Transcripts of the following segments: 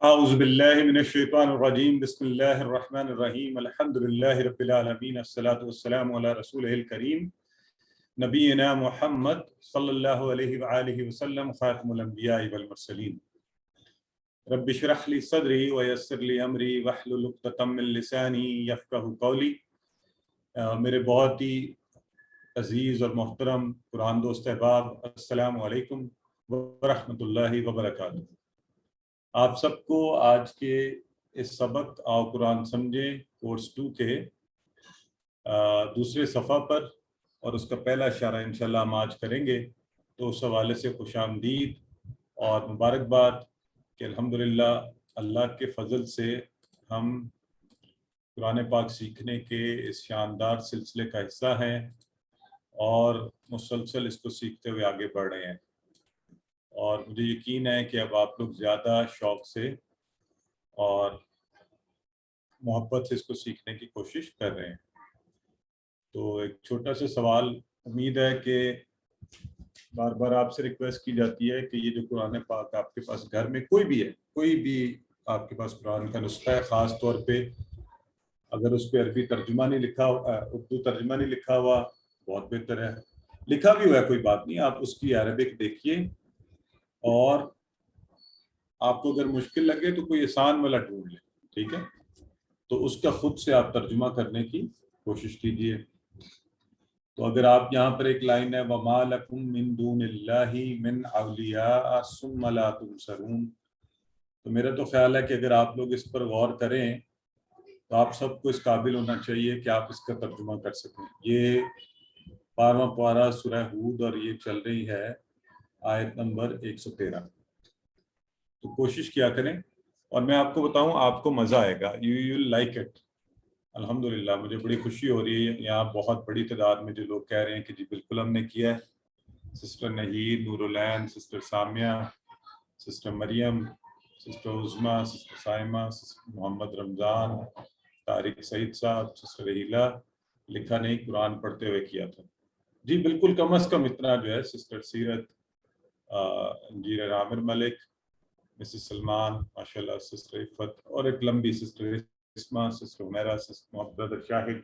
اعوذ باللہ من الشیطان الرجیم بسم اللہ الرحمن الرحیم الحمد للہ رب العالمین الصلاۃ والسلام علی رسولہ الکریم نبینا محمد صلی اللہ علیہ وآلہ وسلم خاتم الانبیاء والمرسلین رب اشرح لی صدری ویسر لی امری واحلل عقدۃ من لسانی یفقہوا قولی۔ میرے بہت ہی عزیز اور محترم قرآن دوست احباب، السلام علیکم ورحمۃ اللہ وبرکاتہ۔ آپ سب کو آج کے اس سبق آؤ قرآن سمجھیں کورس 2 کے دوسرے صفحہ پر اور اس کا پہلا اشارہ انشاءاللہ ہم آج کریں گے، تو اس حوالے سے خوش آمدید اور مبارکباد کہ الحمدللہ اللہ کے فضل سے ہم قرآن پاک سیکھنے کے اس شاندار سلسلے کا حصہ ہیں اور مسلسل اس کو سیکھتے ہوئے آگے بڑھ رہے ہیں، اور مجھے یقین ہے کہ اب آپ لوگ زیادہ شوق سے اور محبت سے اس کو سیکھنے کی کوشش کر رہے ہیں۔ تو ایک چھوٹا سا سوال، امید ہے کہ بار بار آپ سے ریکویسٹ کی جاتی ہے کہ یہ جو قرآن پاک آپ کے پاس گھر میں کوئی بھی آپ کے پاس قرآن کا نسخہ ہے، خاص طور پہ اگر اس پہ عربی ترجمہ نہیں لکھا، اردو ترجمہ نہیں لکھا ہوا، بہت بہتر ہے، لکھا بھی ہوا ہے کوئی بات نہیں، آپ اس کی عربک دیکھیے، اور آپ کو اگر مشکل لگے تو کوئی آسان والا ڈھونڈ لیں، ٹھیک ہے، تو اس کا خود سے آپ ترجمہ کرنے کی کوشش کیجیے۔ تو اگر آپ یہاں پر ایک لائن ہے وَمَا لَكُم مِّن دُونِ اللَّهِ مِّنْ أَوْلِيَاءَ ثُمَّ لَا تُنصَرُونَ، تو میرا تو خیال ہے کہ اگر آپ لوگ اس پر غور کریں تو آپ سب کو اس قابل ہونا چاہیے کہ آپ اس کا ترجمہ کر سکیں۔ یہ 12واں پارہ سورہ ہود اور یہ چل رہی ہے آیت نمبر 113، تو کوشش کیا کریں، اور میں آپ کو بتاؤں آپ کو مزہ آئے گا، یو ول لائک اٹ۔ الحمدللہ مجھے بڑی خوشی ہو رہی ہے، یہاں بہت بڑی تعداد میں جو لوگ کہہ رہے ہیں کہ جی بالکل ہم نے کیا ہے، سسٹر نہید، نور العین، سسٹر سامیہ، سسٹر مریم، سسٹر عظمیٰ، سسٹر سائمہ، سسٹر محمد رمضان، طارق سعید صاحب، سسٹر ہیلا، لکھا نہیں قرآن پڑھتے ہوئے کیا تھا، جی بالکل، کم از کم اتنا جو ہے، سسٹر سیرت، انجینئر عامر ملک، مسز سلمان، ماشاءاللہ، سسٹر عفت، اور ایک لمبی سسٹر اسما، سسٹر عمیرہ، سسٹر محمد برادر شاہد،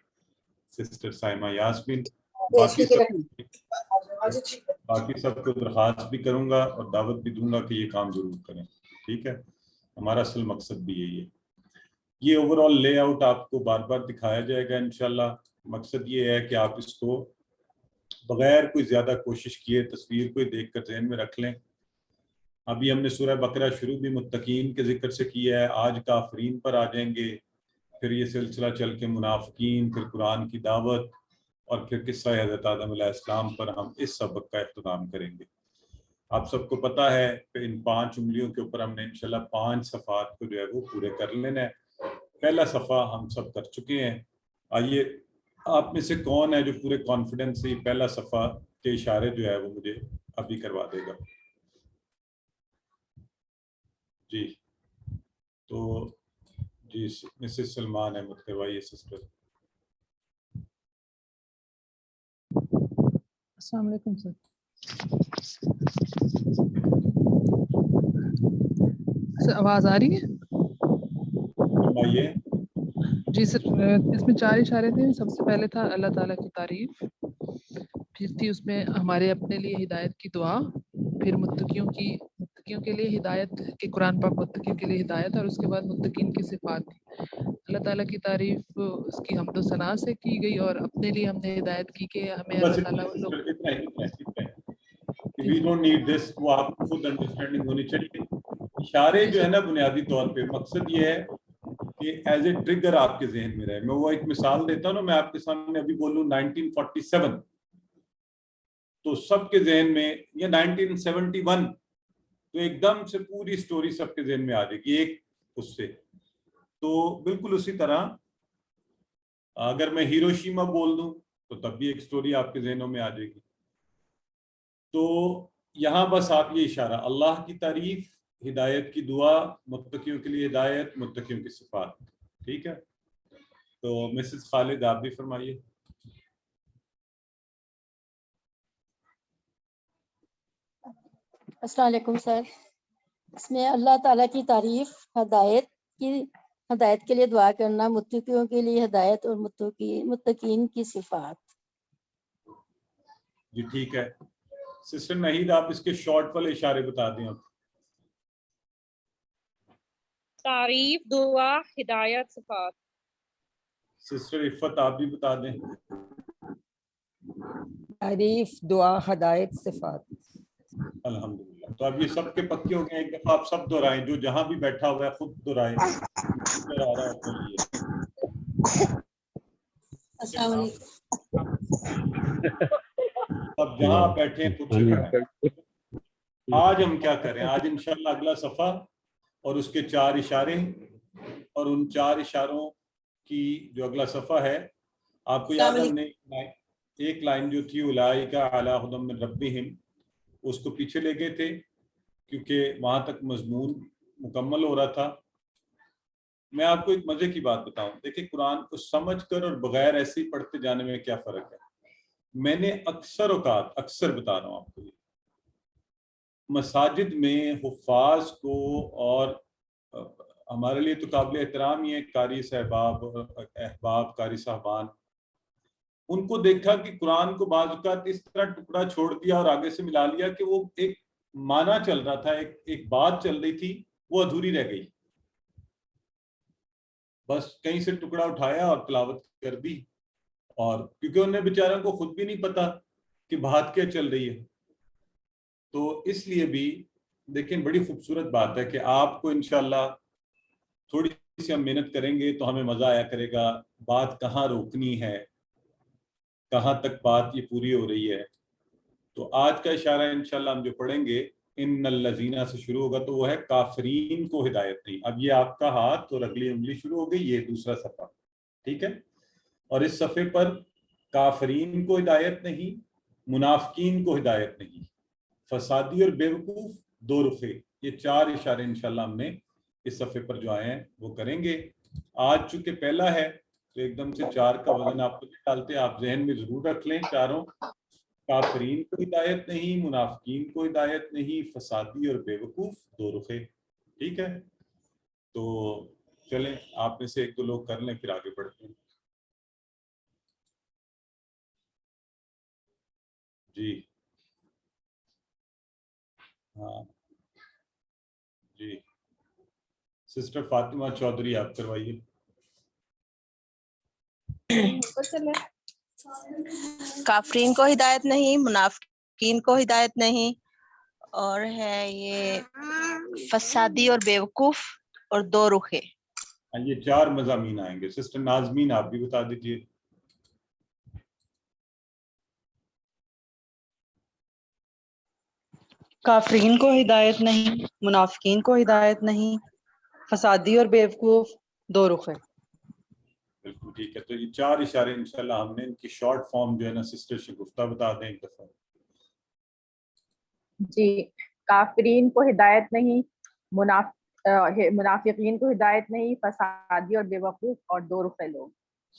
سسٹر سائمہ یاسمین، باقی سب کو درخواست بھی کروں گا اور دعوت بھی دوں گا کہ یہ کام ضرور کریں، ٹھیک ہے، ہمارا اصل مقصد بھی یہی ہے۔ یہ اوور آل لے آؤٹ آپ کو بار بار دکھایا جائے گا انشاءاللہ، مقصد یہ ہے کہ آپ اس کو بغیر کوئی زیادہ کوشش کیے تصویر کو دیکھ کر ذہن میں رکھ لیں۔ ابھی ہم نے سورہ بقرہ شروع بھی متقین کے ذکر سے کیا ہے، آج کافرین پر آ جائیں گے، پھر یہ سلسلہ چل کے منافقین، پھر قرآن کی دعوت، اور پھر قصہ حضرت آدم علیہ السلام پر ہم اس سبق کا اختتام کریں گے۔ آپ سب کو پتہ ہے کہ ان 5 انگلیوں کے اوپر ہم نے انشاءاللہ 5 صفحات کو جو ہے وہ پورے کر لینا ہے۔ پہلا صفحہ ہم سب کر چکے ہیں، آئیے آپ میں سے کون ہے جو پورے کانفیڈنس سے پہلا صفحہ کے اشارے جو ہے وہ مجھے ابھی کروا دے گا؟ جی تو جی مسز سلمان احمد کروائیے سسٹر۔ السلام علیکم سر۔ سر آواز آ رہی ہے؟ فرمائیے۔ جی سر، اس میں 4 اشارے تھے، سب سے پہلے تھا اللہ تعالیٰ کی تعریف، پھر تھی اس میں ہمارے اپنے لیے ہدایت کی دعا، پھر متقیوں کے لیے ہدایت کہ قرآن پاک متقیوں کے لیے ہدایت، اور اس کے بعد متقین کی صفات تھی۔ اللہ تعالیٰ کی تعریف اس کی حمد و ثنا سے کی گئی، اور اپنے لیے ہم نے ہدایت کی کہ ہمیں بس اللہ اتنا تعالیٰ اتنا وی ڈونٹ نیڈ دس، وہ آپ کو خود انڈرسٹینڈنگ ہونی چاہیے۔ اشارے جو ہے نا بنیادی طور پہ مقصد یہ ہے کہ ایز اے ٹریگر آپ کے ذہن میں رہے۔ میں وہ ایک مثال دیتا ہوں نا، میں آپ کے سامنے ابھی بولوں 1947 تو سب کے ذہن میں، یا 1971 تو ایک دم سے پوری سٹوری سب کے ذہن میں آ جائے گی ایک اس سے۔ تو بالکل اسی طرح اگر میں ہیروشیما بول دوں تو تب بھی ایک سٹوری آپ کے ذہنوں میں آ جائے گی۔ تو یہاں بس آپ یہ اشارہ، اللہ کی تعریف، ہدایت کی دعا، متقیوں کے لیے ہدایت، متقیوں کی صفات، ٹھیک ہے۔ تو مسز خالد آپ بھی فرمائیے۔ السلام علیکم سر۔ اس میں اللہ تعالیٰ کی تعریف، ہدایت کے لیے دعا کرنا، متقیوں کے لیے ہدایت اور متقین کی صفات۔ جی ٹھیک ہے سسٹر نہید، آپ اس کے شارٹ والے اشارے بتا دیں۔ تعریف، دعا، ہدایت، صفات۔ سسٹر عفت آپ بھی بتا دیں۔ تعریف، دعا، ہدایت، صفات۔ الحمدللہ، تو اب یہ سب کے پکے ہو گئے، ایک دفعہ آپ سب دہرائیں، جو جہاں بھی بیٹھا ہوا ہے خود دہرائیں۔ السلام علیکم۔ اب جہاں آپ بیٹھے ہیں خود سے آج ہم کیا کریں؟ آج انشاءاللہ اگلا صفحہ اور اس کے 4 اشارے، اور ان 4 اشاروں کی جو اگلا صفحہ ہے، آپ کو یاد ہے ہم نے ایک لائن جو تھی اولئک علی ھدی من ربہم، اس کو پیچھے لے گئے تھے کیونکہ وہاں تک مضمون مکمل ہو رہا تھا۔ میں آپ کو ایک مزے کی بات بتاؤں، دیکھیں قرآن کو سمجھ کر اور بغیر ایسے ہی پڑھتے جانے میں کیا فرق ہے۔ میں نے اکثر اوقات بتا رہا ہوں آپ کو، مساجد میں حفاظ کو، اور ہمارے لیے تو قابل احترام ہی ہے قاری صاحباب، احباب، قاری صاحبان، ان کو دیکھا کہ قرآن کو بعض اوقات اس طرح ٹکڑا چھوڑ دیا اور آگے سے ملا لیا کہ وہ ایک معنی چل رہا تھا، ایک بات چل رہی تھی، وہ ادھوری رہ گئی، بس کہیں سے ٹکڑا اٹھایا اور تلاوت کر دی، اور کیونکہ انہیں بیچاروں کو خود بھی نہیں پتا کہ بات کیا چل رہی ہے۔ تو اس لیے بھی دیکھیں بڑی خوبصورت بات ہے کہ آپ کو انشاءاللہ تھوڑی سی ہم محنت کریں گے تو ہمیں مزہ آیا کرے گا، بات کہاں روکنی ہے، کہاں تک بات یہ پوری ہو رہی ہے۔ تو آج کا اشارہ انشاءاللہ ہم جو پڑھیں گے ان الذین سے شروع ہوگا، تو وہ ہے کافرین کو ہدایت نہیں۔ اب یہ آپ کا ہاتھ اور اگلی انگلی شروع ہو گئی، یہ دوسرا صفحہ، ٹھیک ہے؟ اور اس صفحے پر کافرین کو ہدایت نہیں، منافقین کو ہدایت نہیں، فسادی اور بیوقوف، دو رخے، یہ 4 اشارے انشاءاللہ ہم نے اس صفحے پر جو آئے ہیں وہ کریں گے۔ آج چونکہ پہلا ہے تو ایک دم سے 4 کا وزن آپ کو نکالتے ہیں، آپ ذہن میں ضرور رکھ لیں چاروں، کافرین کو ہدایت نہیں، منافقین کو ہدایت نہیں، فسادی اور بیوقوف، دو رخے، ٹھیک ہے؟ تو چلیں آپ میں سے 1-2 لوگ کر لیں، پھر آگے بڑھتے ہیں۔ جی ہاں جی سسٹر فاطمہ چودھری آپ کروائیے۔ کافرین کو ہدایت نہیں، منافقین کو ہدایت نہیں، اور ہے یہ فسادی اور بیوقوف اور دو رخے۔ یہ 4 مضامین آئیں گے۔ سسٹر نازمین آپ بھی بتا دیجئے۔ کافرین کو ہدایت نہیں، منافقین کو ہدایت نہیں، فسادی اور بیوقوف، دو رخے۔ بالکل ٹھیک ہے، تو یہ 4 اشارے انشاءاللہ ہم نے ان کی شارٹ فارم جو ہے نا سسٹر شگفتہ بتا دیں ایک دفعہ۔ جی، کافرین کو ہدایت نہیں، منافقین کو ہدایت نہیں، فسادی اور بیوقوف اور دو رخے لوگ۔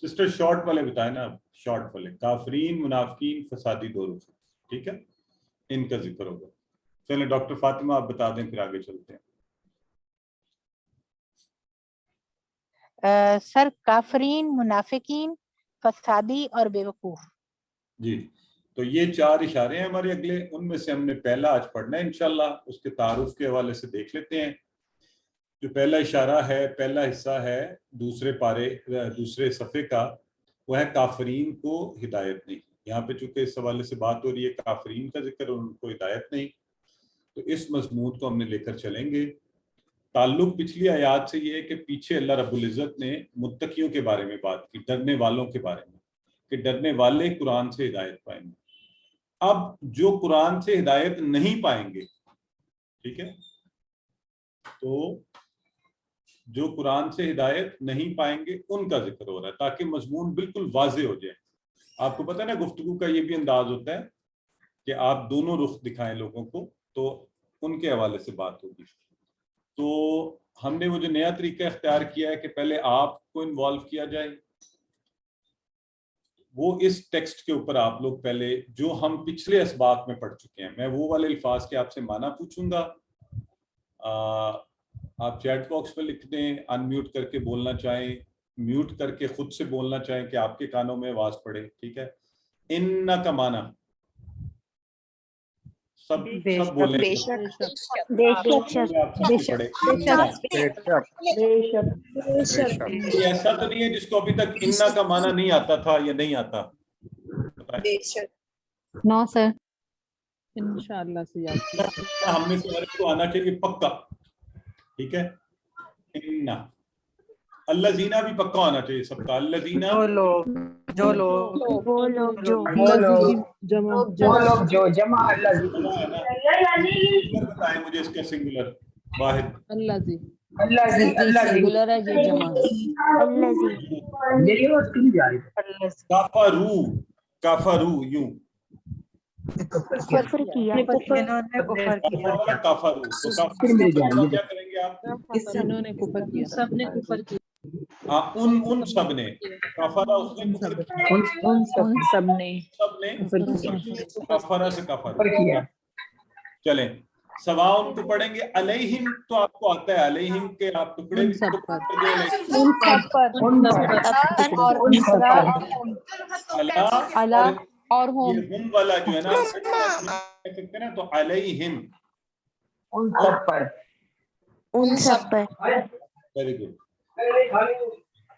سسٹر شارٹ والے بتائیں نا، شارٹ والے، کافرین، منافقین، فسادی، دو رخے، ٹھیک ہے؟ ان کا ذکر ہوگا۔ چلیں ڈاکٹر فاطمہ آپ بتا دیں، پھر آگے چلتے ہیں۔ سر کافرین، منافقین، فسادی اور بیوقوف۔ جی، تو یہ 4 اشارے ہیں ہمارے اگلے، ان میں سے ہم نے پہلا آج پڑھنا ہے انشاءاللہ، اس کے تعارف کے حوالے سے دیکھ لیتے ہیں۔ جو پہلا اشارہ ہے، پہلا حصہ ہے دوسرے صفحے کا، وہ ہے کافرین کو ہدایت نہیں۔ یہاں پہ چونکہ اس حوالے سے بات ہو رہی ہے کافرین کا ذکر، اور ان کو ہدایت نہیں، تو اس مضمون کو ہم نے لے کر چلیں گے۔ تعلق پچھلی آیات سے یہ ہے کہ پیچھے اللہ رب العزت نے متقیوں کے بارے میں بات کی، ڈرنے والوں کے بارے میں، کہ ڈرنے والے قرآن سے ہدایت پائیں گے۔ اب جو قرآن سے ہدایت نہیں پائیں گے، ٹھیک ہے، تو جو قرآن سے ہدایت نہیں پائیں گے ان کا ذکر ہو رہا ہے، تاکہ مضمون بالکل واضح ہو جائے۔ آپ کو پتہ ہے نا گفتگو کا یہ بھی انداز ہوتا ہے کہ آپ دونوں رخ دکھائیں لوگوں کو، تو ان کے حوالے سے بات ہوگی۔ تو ہم نے وہ جو نیا طریقہ اختیار کیا ہے کہ پہلے آپ کو انوالو کیا جائے، وہ اس ٹیکسٹ کے اوپر آپ لوگ پہلے جو ہم پچھلے اسباق میں پڑھ چکے ہیں، میں وہ والے الفاظ کے آپ سے معنی پوچھوں گا، آپ چیٹ باکس میں لکھ دیں, انمیوٹ کر کے بولنا چاہیں, میوٹ کر کے خود سے بولنا چاہیں کہ آپ کے کانوں میں آواز پڑے. ٹھیک ہے, ان کا معنی سب بولیں, کوئی ایسا تو نہیں ہے جس کو ابھی تک اننا کا معنی نہیں آتا تھا یا نہیں آتا؟ نو سر. انشاءاللہ سے یاد ہم میں سے ہر ایک کو آنا چاہیے پکا. ٹھیک ہے, اننا. اللہ زینا بھی پکا ہونا چاہیے سب کا. اللہ زینا جو لوگ جمع بتائیں مجھے اس کا سنگولر واحد. اللہ جی سنگولر ہے, یہ جمع ہے. کافرو, کافرو یوں کفر کیا کافرو. تو کافرو کیا کریں گے آپ؟ انہوں نے کفر کیا, سب نے کفر کیا. ہاں, ان سب نے. کافرہ اس نے کفر کیا, ان سب نے کافرہ سے کافر کیا. چلیں سواؤن کو پڑھیں گے. علیہم تو آپ کو آتا ہے, علیہم کے آپ ٹکڑے ان سب پر, ان سب پر اللہ اور یہ ہم والا جو ہے نا کہتے ہیں نا, تو علیہم ان سب پر. ان سب پر. ویری گڈ,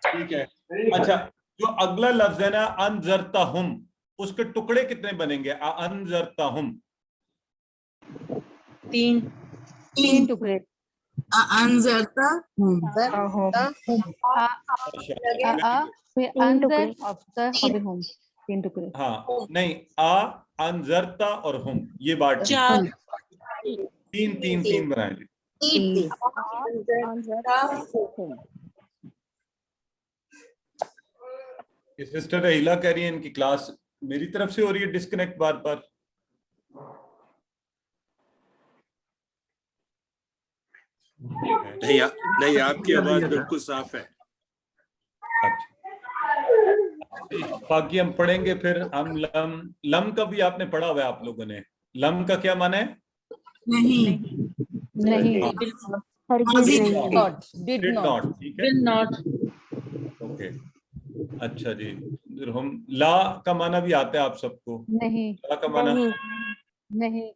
ٹھیک ہے. اچھا, جو اگلا لفظ ہے نا انذرتہم, اس کے ٹکڑے کتنے بنیں گے؟ انذرتہم تین ٹکڑے. تین ٹکڑے. ہاں نہیں, انذرتا اور ہم, یہ بات تین بنائیں گے. سسٹر ہیلا کہہ رہی ہے ان کی کلاس میری طرف سے ہو رہی ہے ڈسکنیکٹ بار بار. نہیں, آپ کی آواز بالکل صاف ہے. باقی ہم پڑھیں گے پھر. ہم لم کا بھی آپ نے پڑھا ہوا ہے آپ لوگوں نے. لم کا کیا معنی ہے؟ نہیں. اوکے, اچھا جی. ہم لا کا معنی بھی آتا ہے آپ سب کو؟ نہیں. لا کا معنی نہیں.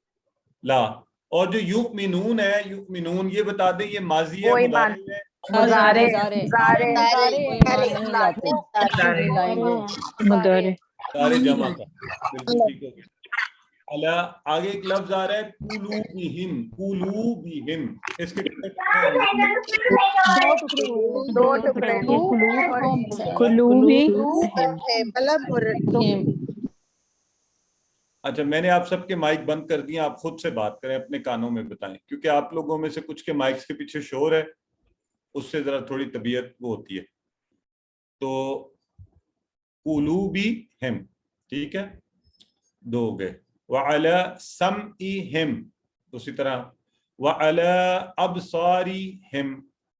لا. اور جو یؤمنون ہے, یؤمنون یہ بتا دیں یہ ماضی ہے مضارع ہے؟ سارے جمع کا. بالکل ٹھیک ہے. اللہ آگے ایک لفظ آ رہا ہے قلوبہم, قلوبہم, اس کے دو ٹکڑے. اچھا, میں نے آپ سب کے مائک بند کر دیا, آپ خود سے بات کریں, اپنے کانوں میں بتائیں, کیونکہ آپ لوگوں میں سے کچھ کے مائکس کے پیچھے شور ہے, اس سے ذرا تھوڑی طبیعت وہ ہوتی ہے. تو قلوبہم, ٹھیک ہے, دو ہو گئے. وعلی سمعہم, اسی طرح وعلی ابصارہم,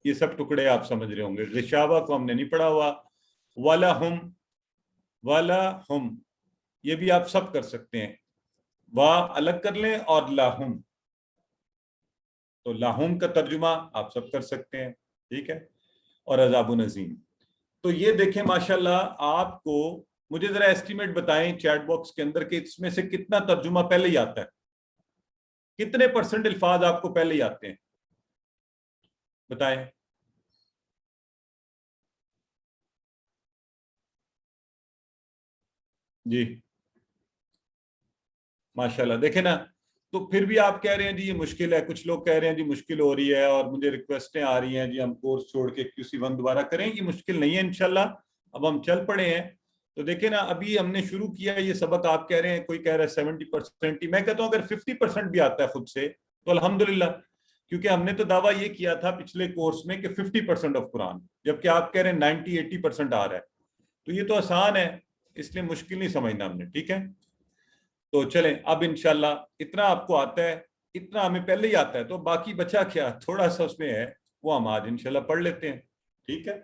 یہ سب ٹکڑے آپ سمجھ رہے ہوں گے. غشاوہ کو ہم نے نہیں پڑھا ہوا. ولہم, ولہم یہ بھی آپ سب کر سکتے ہیں. وا الگ کر لیں اور لاہم, تو لاہم کا ترجمہ آپ سب کر سکتے ہیں. ٹھیک ہے, اور عذاب عظیم. تو یہ دیکھیں ماشاءاللہ, آپ کو مجھے ذرا ایسٹیمیٹ بتائیں چیٹ باکس کے اندر کہ اس میں سے کتنا ترجمہ پہلے ہی آتا ہے, کتنے % الفاظ آپ کو پہلے ہی آتے ہیں, بتائیں. جی ماشاءاللہ, دیکھیں نا. تو پھر بھی آپ کہہ رہے ہیں جی یہ مشکل ہے, کچھ لوگ کہہ رہے ہیں جی مشکل ہو رہی ہے, اور مجھے ریکویسٹیں آ رہی ہیں جی ہم کورس چھوڑ کے QC1 دوبارہ کریں. یہ مشکل نہیں ہے انشاءاللہ. اب ہم چل پڑے ہیں. تو دیکھیں نا, ابھی ہم نے شروع کیا یہ سبق, آپ کہہ رہے ہیں, کوئی کہہ رہا ہے 70%, میں کہتا ہوں اگر 50% بھی آتا ہے خود سے تو الحمدللہ, کیونکہ ہم نے تو دعویٰ یہ کیا تھا پچھلے کورس میں کہ 50% آف قرآن, جبکہ آپ کہہ رہے ہیں 90-80% آ رہا ہے. تو یہ تو آسان ہے, اس لیے مشکل نہیں سمجھنا ہم نے. ٹھیک ہے, تو چلیں اب انشاءاللہ اتنا آپ کو آتا ہے, اتنا ہمیں پہلے ہی آتا ہے, تو باقی بچا کیا تھوڑا سا اس میں ہے وہ ہم آج انشاءاللہ پڑھ لیتے ہیں. ٹھیک ہے,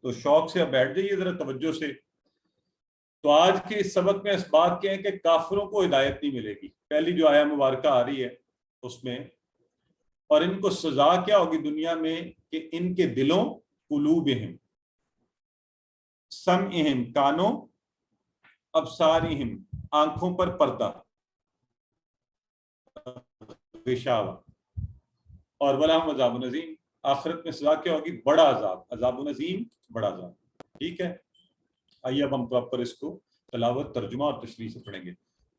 تو شوق سے اب بیٹھ جائیے ذرا توجہ سے. تو آج کے اس سبق میں اس بات کے ہیں کہ کافروں کو ہدایت نہیں ملے گی. پہلی جو آیہ مبارکہ آ رہی ہے اس میں اور ان کو سزا کیا ہوگی دنیا میں کہ ان کے دلوں قلوبہم سمعہم کانوں ابصارہم آنکھوں پر پردہ غشاوہ اور ولہم عذاب عظیم آخرت میں سزا کیا ہوگی بڑا عذاب عذاب عظیم بڑا عذاب ٹھیک ہے آئیے اب ہم پراپر اس کو تلاوت ترجمہ اور تشریح سے پڑھیں گے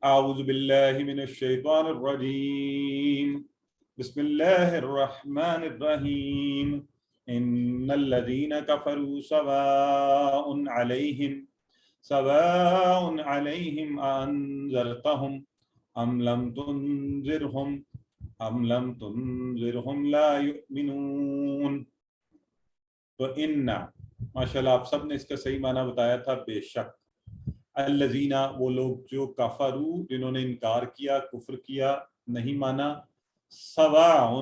اعوذ باللہ من الشیطان الرجیم بسم اللہ الرحمن الرحیم ان الذین کفروا سواء علیہم انذرتہم ام لم تنذرہم لا یؤمنون. تو ان ماشاءاللہ آپ سب نے اس کا صحیح معنی بتایا تھا بے شک. الذین وہ لوگ جو کفروا جنہوں نے انکار کیا کفر کیا نہیں مانا. سواء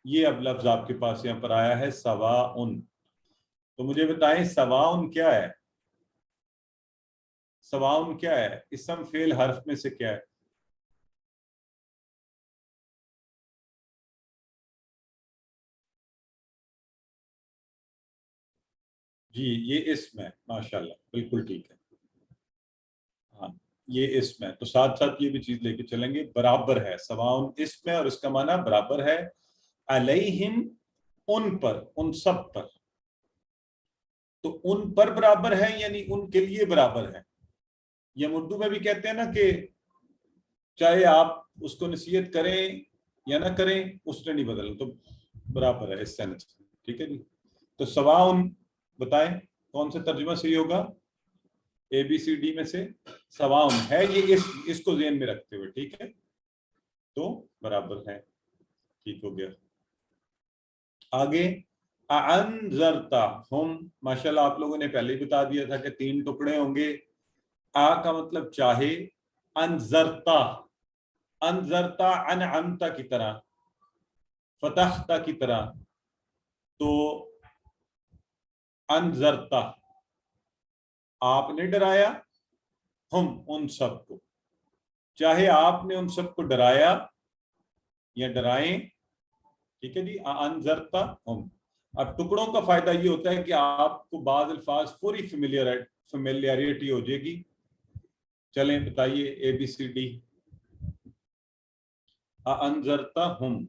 یہ اب لفظ آپ کے پاس یہاں پر آیا ہے سواء. تو مجھے بتائیں سواء کیا ہے؟ سواء کیا ہے؟ اسم فعل حرف میں سے کیا ہے؟ جی یہ اسم ہے ماشاءاللہ بالکل ٹھیک ہے. ہاں یہ اسم ہے تو ساتھ ساتھ یہ بھی چیز لے کے چلیں گے برابر ہے. سواء اسم ہے اور اس کا معنی برابر ہے. علیہم ان پر ان سب پر. تو ان پر برابر ہے یعنی ان کے لیے برابر ہے. یہ ہم اردو میں بھی کہتے ہیں نا کہ چاہے آپ اس کو نصیحت کریں یا نہ کریں اس نے نہیں بدلنا تو برابر ہے اس سینس. ٹھیک ہے جی. تو سواء بتائیں کون سے ترجمہ صحیح ہوگا؟ اے بی سی ڈی میں سے سواء ہے یہ اس کو ذہن میں رکھتے ہوئے. ٹھیک ہے تو برابر ہے. ٹھیک ہو گیا. آگے انذرتہم ماشاءاللہ آپ لوگوں نے پہلے ہی بتا دیا تھا کہ 3 ٹکڑے ہوں گے. آ کا مطلب چاہے. انذرتا انذرتا انعمتا کی طرح فتحتا کی طرح. تو انذرتا آپ نے ڈرایا ہم ان سب کو. چاہے آپ نے ان سب کو ڈرایا یا ڈرائیں. ٹھیک ہے جی. انذرتا ہم. اب ٹکڑوں کا فائدہ یہ ہوتا ہے کہ آپ کو بعض الفاظ پوری فیملیرٹی ہو جائے گی. چلیں بتائیے اے بی سی ڈی. انذرتا ہم.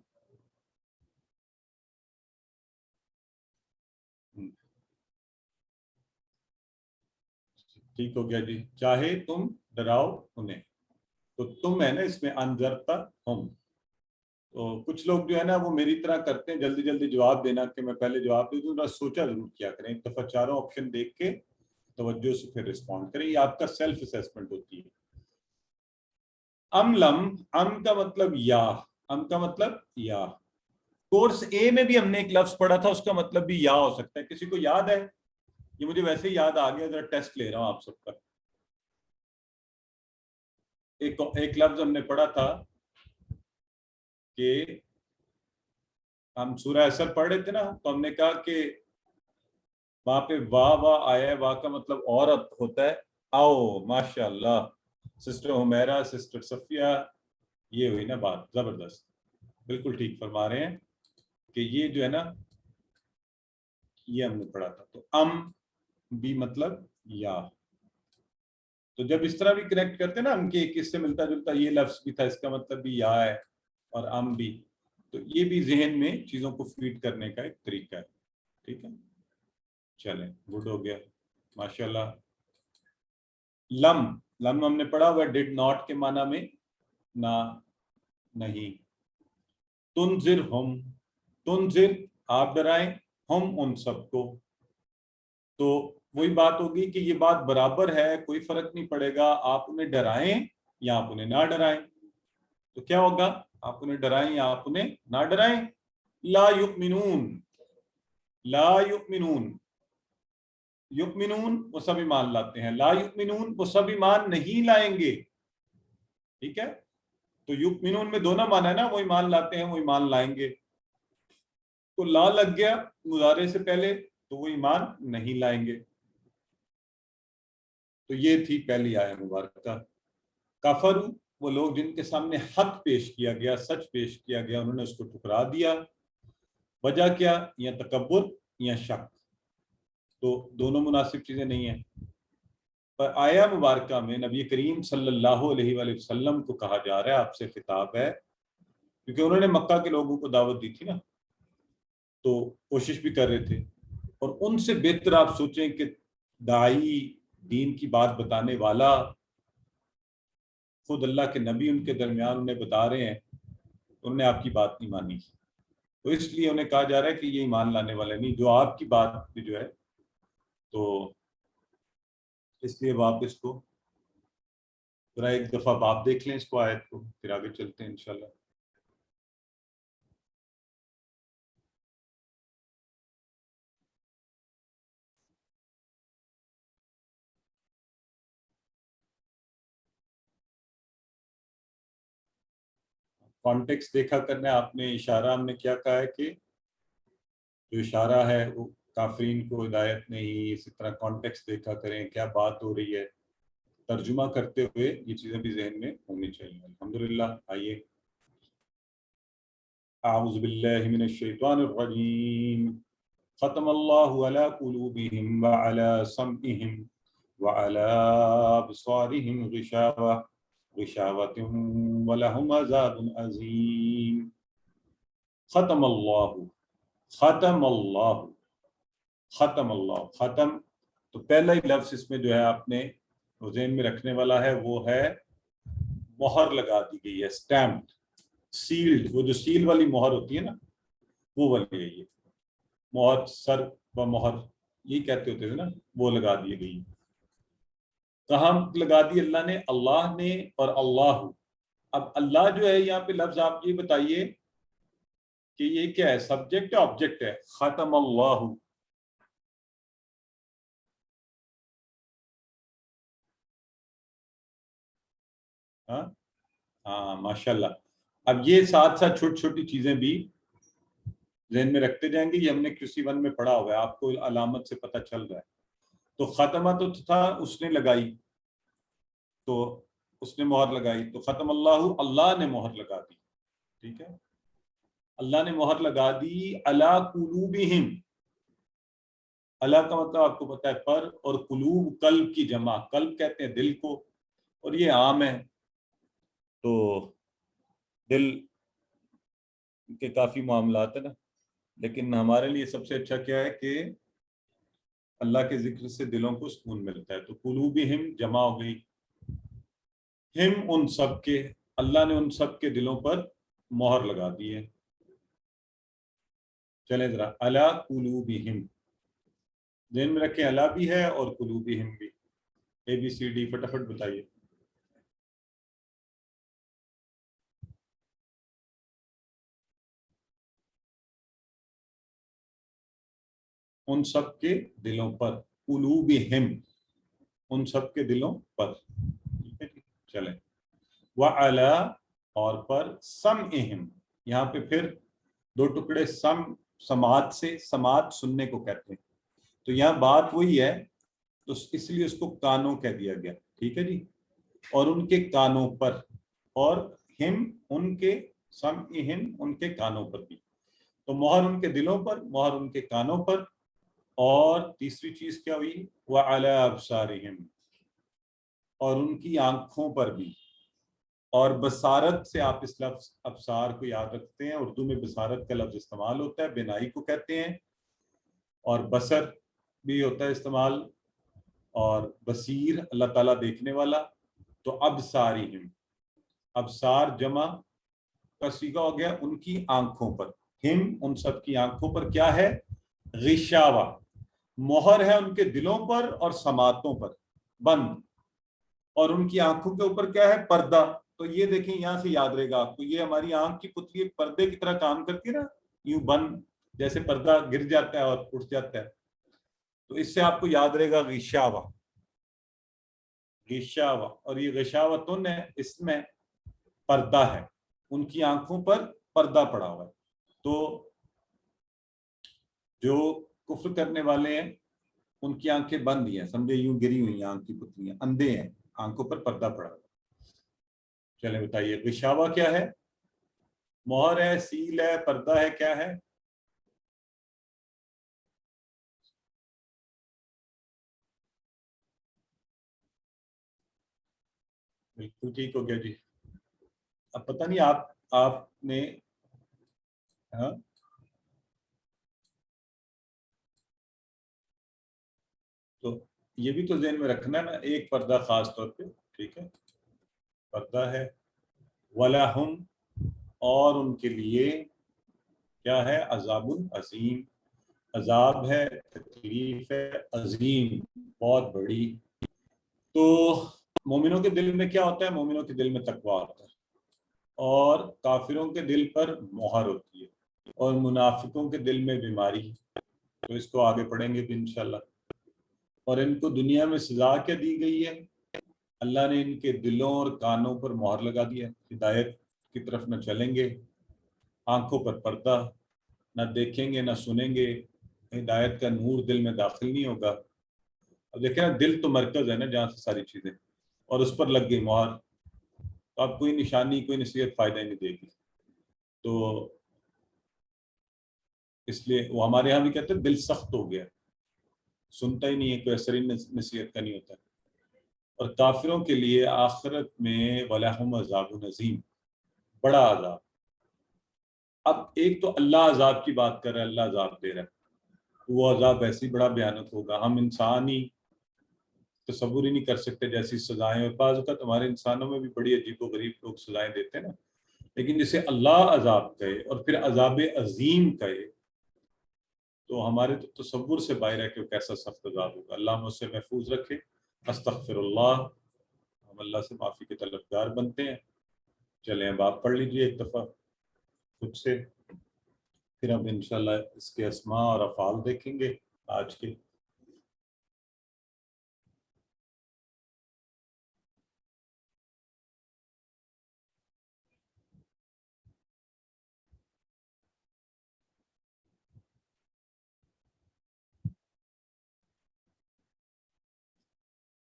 ٹھیک ہو گیا جی. چاہے تم ڈراؤ انہیں. تو تم ہے نا اس میں انذرتا ہم. تو کچھ لوگ جو ہے نا وہ میری طرح کرتے ہیں جلدی جلدی جواب دینا کہ میں پہلے جواب دے دوں. سوچا ضرور کیا کریں. ایک دفعہ چاروں آپشن دیکھ کے توجہ سے پھر رسپونڈ کریں. یہ آپ کا سیلف اسیسمنٹ ہوتی ہے. ام لم ام کا مطلب یا. ام کا مطلب یا. کورس اے میں بھی ہم نے ایک لفظ پڑھا تھا اس کا مطلب بھی یا ہو سکتا ہے. کسی کو یاد ہے؟ یہ مجھے ویسے ہی یاد آ گیا. ذرا ٹیسٹ لے رہا ہوں آپ سب کا. ایک لفظ ہم نے پڑھا تھا کہ ہم سورہ اثر پڑھ رہے تھے نا تو ہم نے کہا کہ وہاں پہ واہ آیا ہے. واہ کا مطلب عورت ہوتا ہے. آؤ ماشاء اللہ سسٹر حمیرہ سسٹر صفیہ یہ ہوئی نا بات. زبردست بالکل ٹھیک فرما رہے ہیں کہ یہ جو ہے نا یہ ہم نے پڑھا تھا. تو ام بھی مطلب یا. تو جب اس طرح بھی کنیکٹ کرتے ہیں نا ہم کہ کس سے ملتا جلتا یہ لفظ بھی تھا اس کا مطلب بھی یا ہے اور ام بھی. تو یہ بھی ذہن میں چیزوں کو فیڈ کرنے کا ایک طریقہ ہے. ٹھیک ہے چلیں گڈ ہو گیا ماشاءاللہ. لم لم ہم نے پڑھا ہوا ڈڈ ناٹ کے معنی میں نہ نہیں. تنذر ہم تنذر آپ ڈرائیں ہم ان سب کو. تو وہی بات ہوگی کہ یہ بات برابر ہے. کوئی فرق نہیں پڑے گا آپ انہیں ڈرائیں یا آپ انہیں نہ ڈرائیں. تو کیا ہوگا؟ آپ انہیں ڈرائیں یا آپ انہیں نہ ڈرائیں. لا یؤمنون لا یؤمنون. یؤمنون وہ سب ایمان لاتے ہیں. لا یؤمنون وہ سب ایمان نہیں لائیں گے. ٹھیک ہے. تو یؤمنون میں دونوں معنی ہے نا. وہ ایمان لاتے ہیں وہ ایمان لائیں گے. تو لا لگ گیا مضارع سے پہلے تو وہ ایمان نہیں لائیں گے. تو یہ تھی پہلی آیت مبارکہ. کفر وہ لوگ جن کے سامنے حق پیش کیا گیا، سچ پیش کیا گیا، انہوں نے اس کو ٹھکرا دیا. وجہ کیا؟ یا تکبر یا شک. تو دونوں مناسب چیزیں نہیں ہیں. پر آیا مبارکہ میں نبی کریم صلی اللہ علیہ وآلہ وسلم کو کہا جا رہا ہے، آپ سے خطاب ہے، کیونکہ انہوں نے مکہ کے لوگوں کو دعوت دی تھی نا، تو کوشش بھی کر رہے تھے. اور ان سے بہتر آپ سوچیں کہ داعی، دین کی بات بتانے والا، خود اللہ کے نبی ان کے درمیان انہیں بتا رہے ہیں، انہوں نے آپ کی بات نہیں مانی. تو اس لیے انہیں کہا جا رہا ہے کہ یہ ایمان لانے والے نہیں، جو آپ کی بات پہ جو ہے. تو اس لیے آپ اس کو ذرا ایک دفعہ باپ دیکھ لیں اس کو، آیت کو، پھر آگے چلتے ہیں انشاءاللہ. کانٹیکس دیکھا کرنا ہے آپ نے. اشارہ ہم نے کیا کہا ہے کہ جو اشارہ ہے وہ کافرین کو ہدایت نہیں. اسی طرح کانٹیکس دیکھا کریں، کیا بات ہو رہی ہے، ترجمہ کرتے ہوئے یہ چیزیں بھی ذہن میں ہونی چاہیے. الحمدللہ. آئیے. اعوذ باللہ من الشیطان الرجیم. ختم اللہ علی قلوبہم وعلی سمعہم وعلی ابصارہم غشاوہ غشاوۃ ولہم عذاب عظیم. ختم اللہ، ختم اللہ، ختم اللہ. ختم تو پہلا ہی لفظ اس میں جو ہے آپ نے ذہن میں رکھنے والا ہے، وہ ہے مہر لگا دی گئی ہے، اسٹیمپ، سیلڈ. وہ جو سیل والی مہر ہوتی ہے نا، وہ والی ہے یہ مہر. سر و مہر یہی کہتے ہوتے تھے نا، وہ لگا دی گئی. کہاں لگا دی اللہ نے؟ اللہ نے اور اللہ. اب اللہ جو ہے یہاں پہ لفظ آپ یہ بتائیے کہ یہ کیا ہے، سبجیکٹ ہے آبجیکٹ ہے؟ ختم اللہ. ہاں ماشاءاللہ. اب یہ ساتھ ساتھ چھوٹی چھوٹی چیزیں بھی ذہن میں رکھتے جائیں گے. یہ ہم نے QC1 میں پڑھا ہوا ہے، آپ کو علامت سے پتہ چل رہا ہے. تو ختمہ تو تھا، اس نے لگائی، تو اس نے مہر لگائی. تو ختم اللہ، اللہ نے مہر لگا دی. ٹھیک ہے، اللہ نے مہر لگا دی. علی قلوبہم، اللہ کا مطلب آپ کو پتہ ہے پر، اور قلوب قلب کی جمع. قلب کہتے ہیں دل کو، اور یہ عام ہے. تو دل کے کافی معاملات ہیں نا، لیکن ہمارے لیے سب سے اچھا کیا ہے کہ اللہ کے ذکر سے دلوں کو سکون ملتا ہے. تو قلوبہم جمع ہو گئی. ہم ان سب کے، اللہ نے ان سب کے دلوں پر مہر لگا دی ہے. چلیں ذرا، علی قلوبہم ذہن میں رکھیں. اللہ بھی ہے اور قلوبہم بھی. ABCD فٹافٹ بتائیے. ان سب کے دلوں پر، قلوبہم ان سب کے دلوں پر. ٹھیک ہے، چلیں. وعلی اور پر، سمعہم یہاں پہ پھر دو ٹکڑے، سماعت سے. سماعت سننے کو کہتے ہیں. تو یہاں بات وہی ہے، تو اس لیے اس کو کانوں کہہ دیا گیا. ٹھیک ہے جی. اور ان کے کانوں پر، اور ہم ان کے، سمعہم ان کے کانوں پر بھی. تو مہر ان کے دلوں پر، مہر ان کے کانوں پر. اور تیسری چیز کیا ہوئی؟ وعلی ابصارہم اور ان کی آنکھوں پر بھی. اور بصارت سے آپ اس لفظ ابصار کو یاد رکھتے ہیں، اردو میں بصارت کا لفظ استعمال ہوتا ہے، بینائی کو کہتے ہیں. اور بصر بھی ہوتا ہے استعمال، اور بصیر اللہ تعالیٰ دیکھنے والا. تو ابصارہم، ابصار جمع کا صیغہ ہو گیا ان کی آنکھوں پر. ہم ان سب کی آنکھوں پر کیا ہے؟ غشاوہ، مہر ہے ان کے دلوں پر اور سماعتوں پر بند. اور ان کی آنکھوں کے اوپر کیا ہے؟ پردہ. تو یہ دیکھیں یہاں سے یاد رہے گا آپ کو، یہ ہماری آنکھ کی پتلی ایک پردے کی طرح کام کرتی ہے نا، یوں بند، جیسے پردہ گر جاتا ہے اور اٹھ جاتا ہے. تو اس سے آپ کو یاد رہے گا غشاوہ، غشاوہ. اور یہ غشاوتن ہے، اس میں پردہ ہے، ان کی آنکھوں پر پردہ پڑا ہوا ہے. تو جو کفر کرنے والے ہیں ان کی آنکھیں بند ہی ہیں، سمجھے یوں گری ہوئی ہیں آنکھ کی پتلیاں، اندھے ہیں، آنکھوں پر پردہ پڑا ہوا. چلیں بتائیے غشاوہ کیا ہے؟ مہر ہے، سیل ہے، پردہ ہے، کیا ہے؟ بالکل ٹھیک ہو گیا جی. اب پتہ نہیں آپ نے ہاں تو یہ بھی تو ذہن میں رکھنا ہے نا، ایک پردہ خاص طور پہ، ٹھیک ہے، پردہ ہے. وَلَهُمْ، اور ان کے لیے کیا ہے؟ عذاب عظیم، عذاب ہے، تکلیف ہے عظیم، بہت بڑی. تو مومنوں کے دل میں کیا ہوتا ہے؟ مومنوں کے دل میں تقویٰ ہوتا ہے، اور کافروں کے دل پر مہر ہوتی ہے، اور منافقوں کے دل میں بیماری. تو اس کو آگے پڑھیں گے بھی انشاءاللہ. اور ان کو دنیا میں سزا کیا دی گئی ہے؟ اللہ نے ان کے دلوں اور کانوں پر مہر لگا دیا، ہدایت کی طرف نہ چلیں گے، آنکھوں پر پردہ، نہ دیکھیں گے نہ سنیں گے، ہدایت کا نور دل میں داخل نہیں ہوگا. اب دیکھیں نا، دل تو مرکز ہے نا جہاں سے ساری چیزیں، اور اس پر لگ گئی مہر، تو اب کوئی نشانی کوئی نصیحت فائدہ نہیں دے گی. تو اس لیے وہ ہمارے ہاں بھی کہتے ہیں دل سخت ہو گیا، سنتا ہی نہیں ہے، کوئی اثر ہی نصیحت کا نہیں ہوتا. اور کافروں کے لیے آخرت میں وَلَهُمْ عَذَابٌ عَظِيمٌ، بڑا عذاب. اب ایک تو اللہ عذاب کی بات کر رہا ہے، اللہ عذاب دے رہا ہے، وہ عذاب ویسے ہی بڑا بھیانک ہوگا، ہم انسان ہی تصور ہی نہیں کر سکتے جیسی سزائیں. اور بعض اوقات ہمارے انسانوں میں بھی بڑی عجیب و غریب لوگ سزائیں دیتے ہیں نا، لیکن جسے اللہ عذاب کہے اور پھر عذاب عظیم کہے تو ہمارے تو تصور سے باہر ہے کہ وہ کیسا سخت عذاب ہوگا. اللہ ہم اس سے محفوظ رکھے. استغفر اللہ، ہم اللہ سے معافی کے طلبگار بنتے ہیں. چلیں اب آپ پڑھ لیجئے ایک دفعہ خود سے، پھر ہم انشاءاللہ اس کے اسماء اور افعال دیکھیں گے آج کے.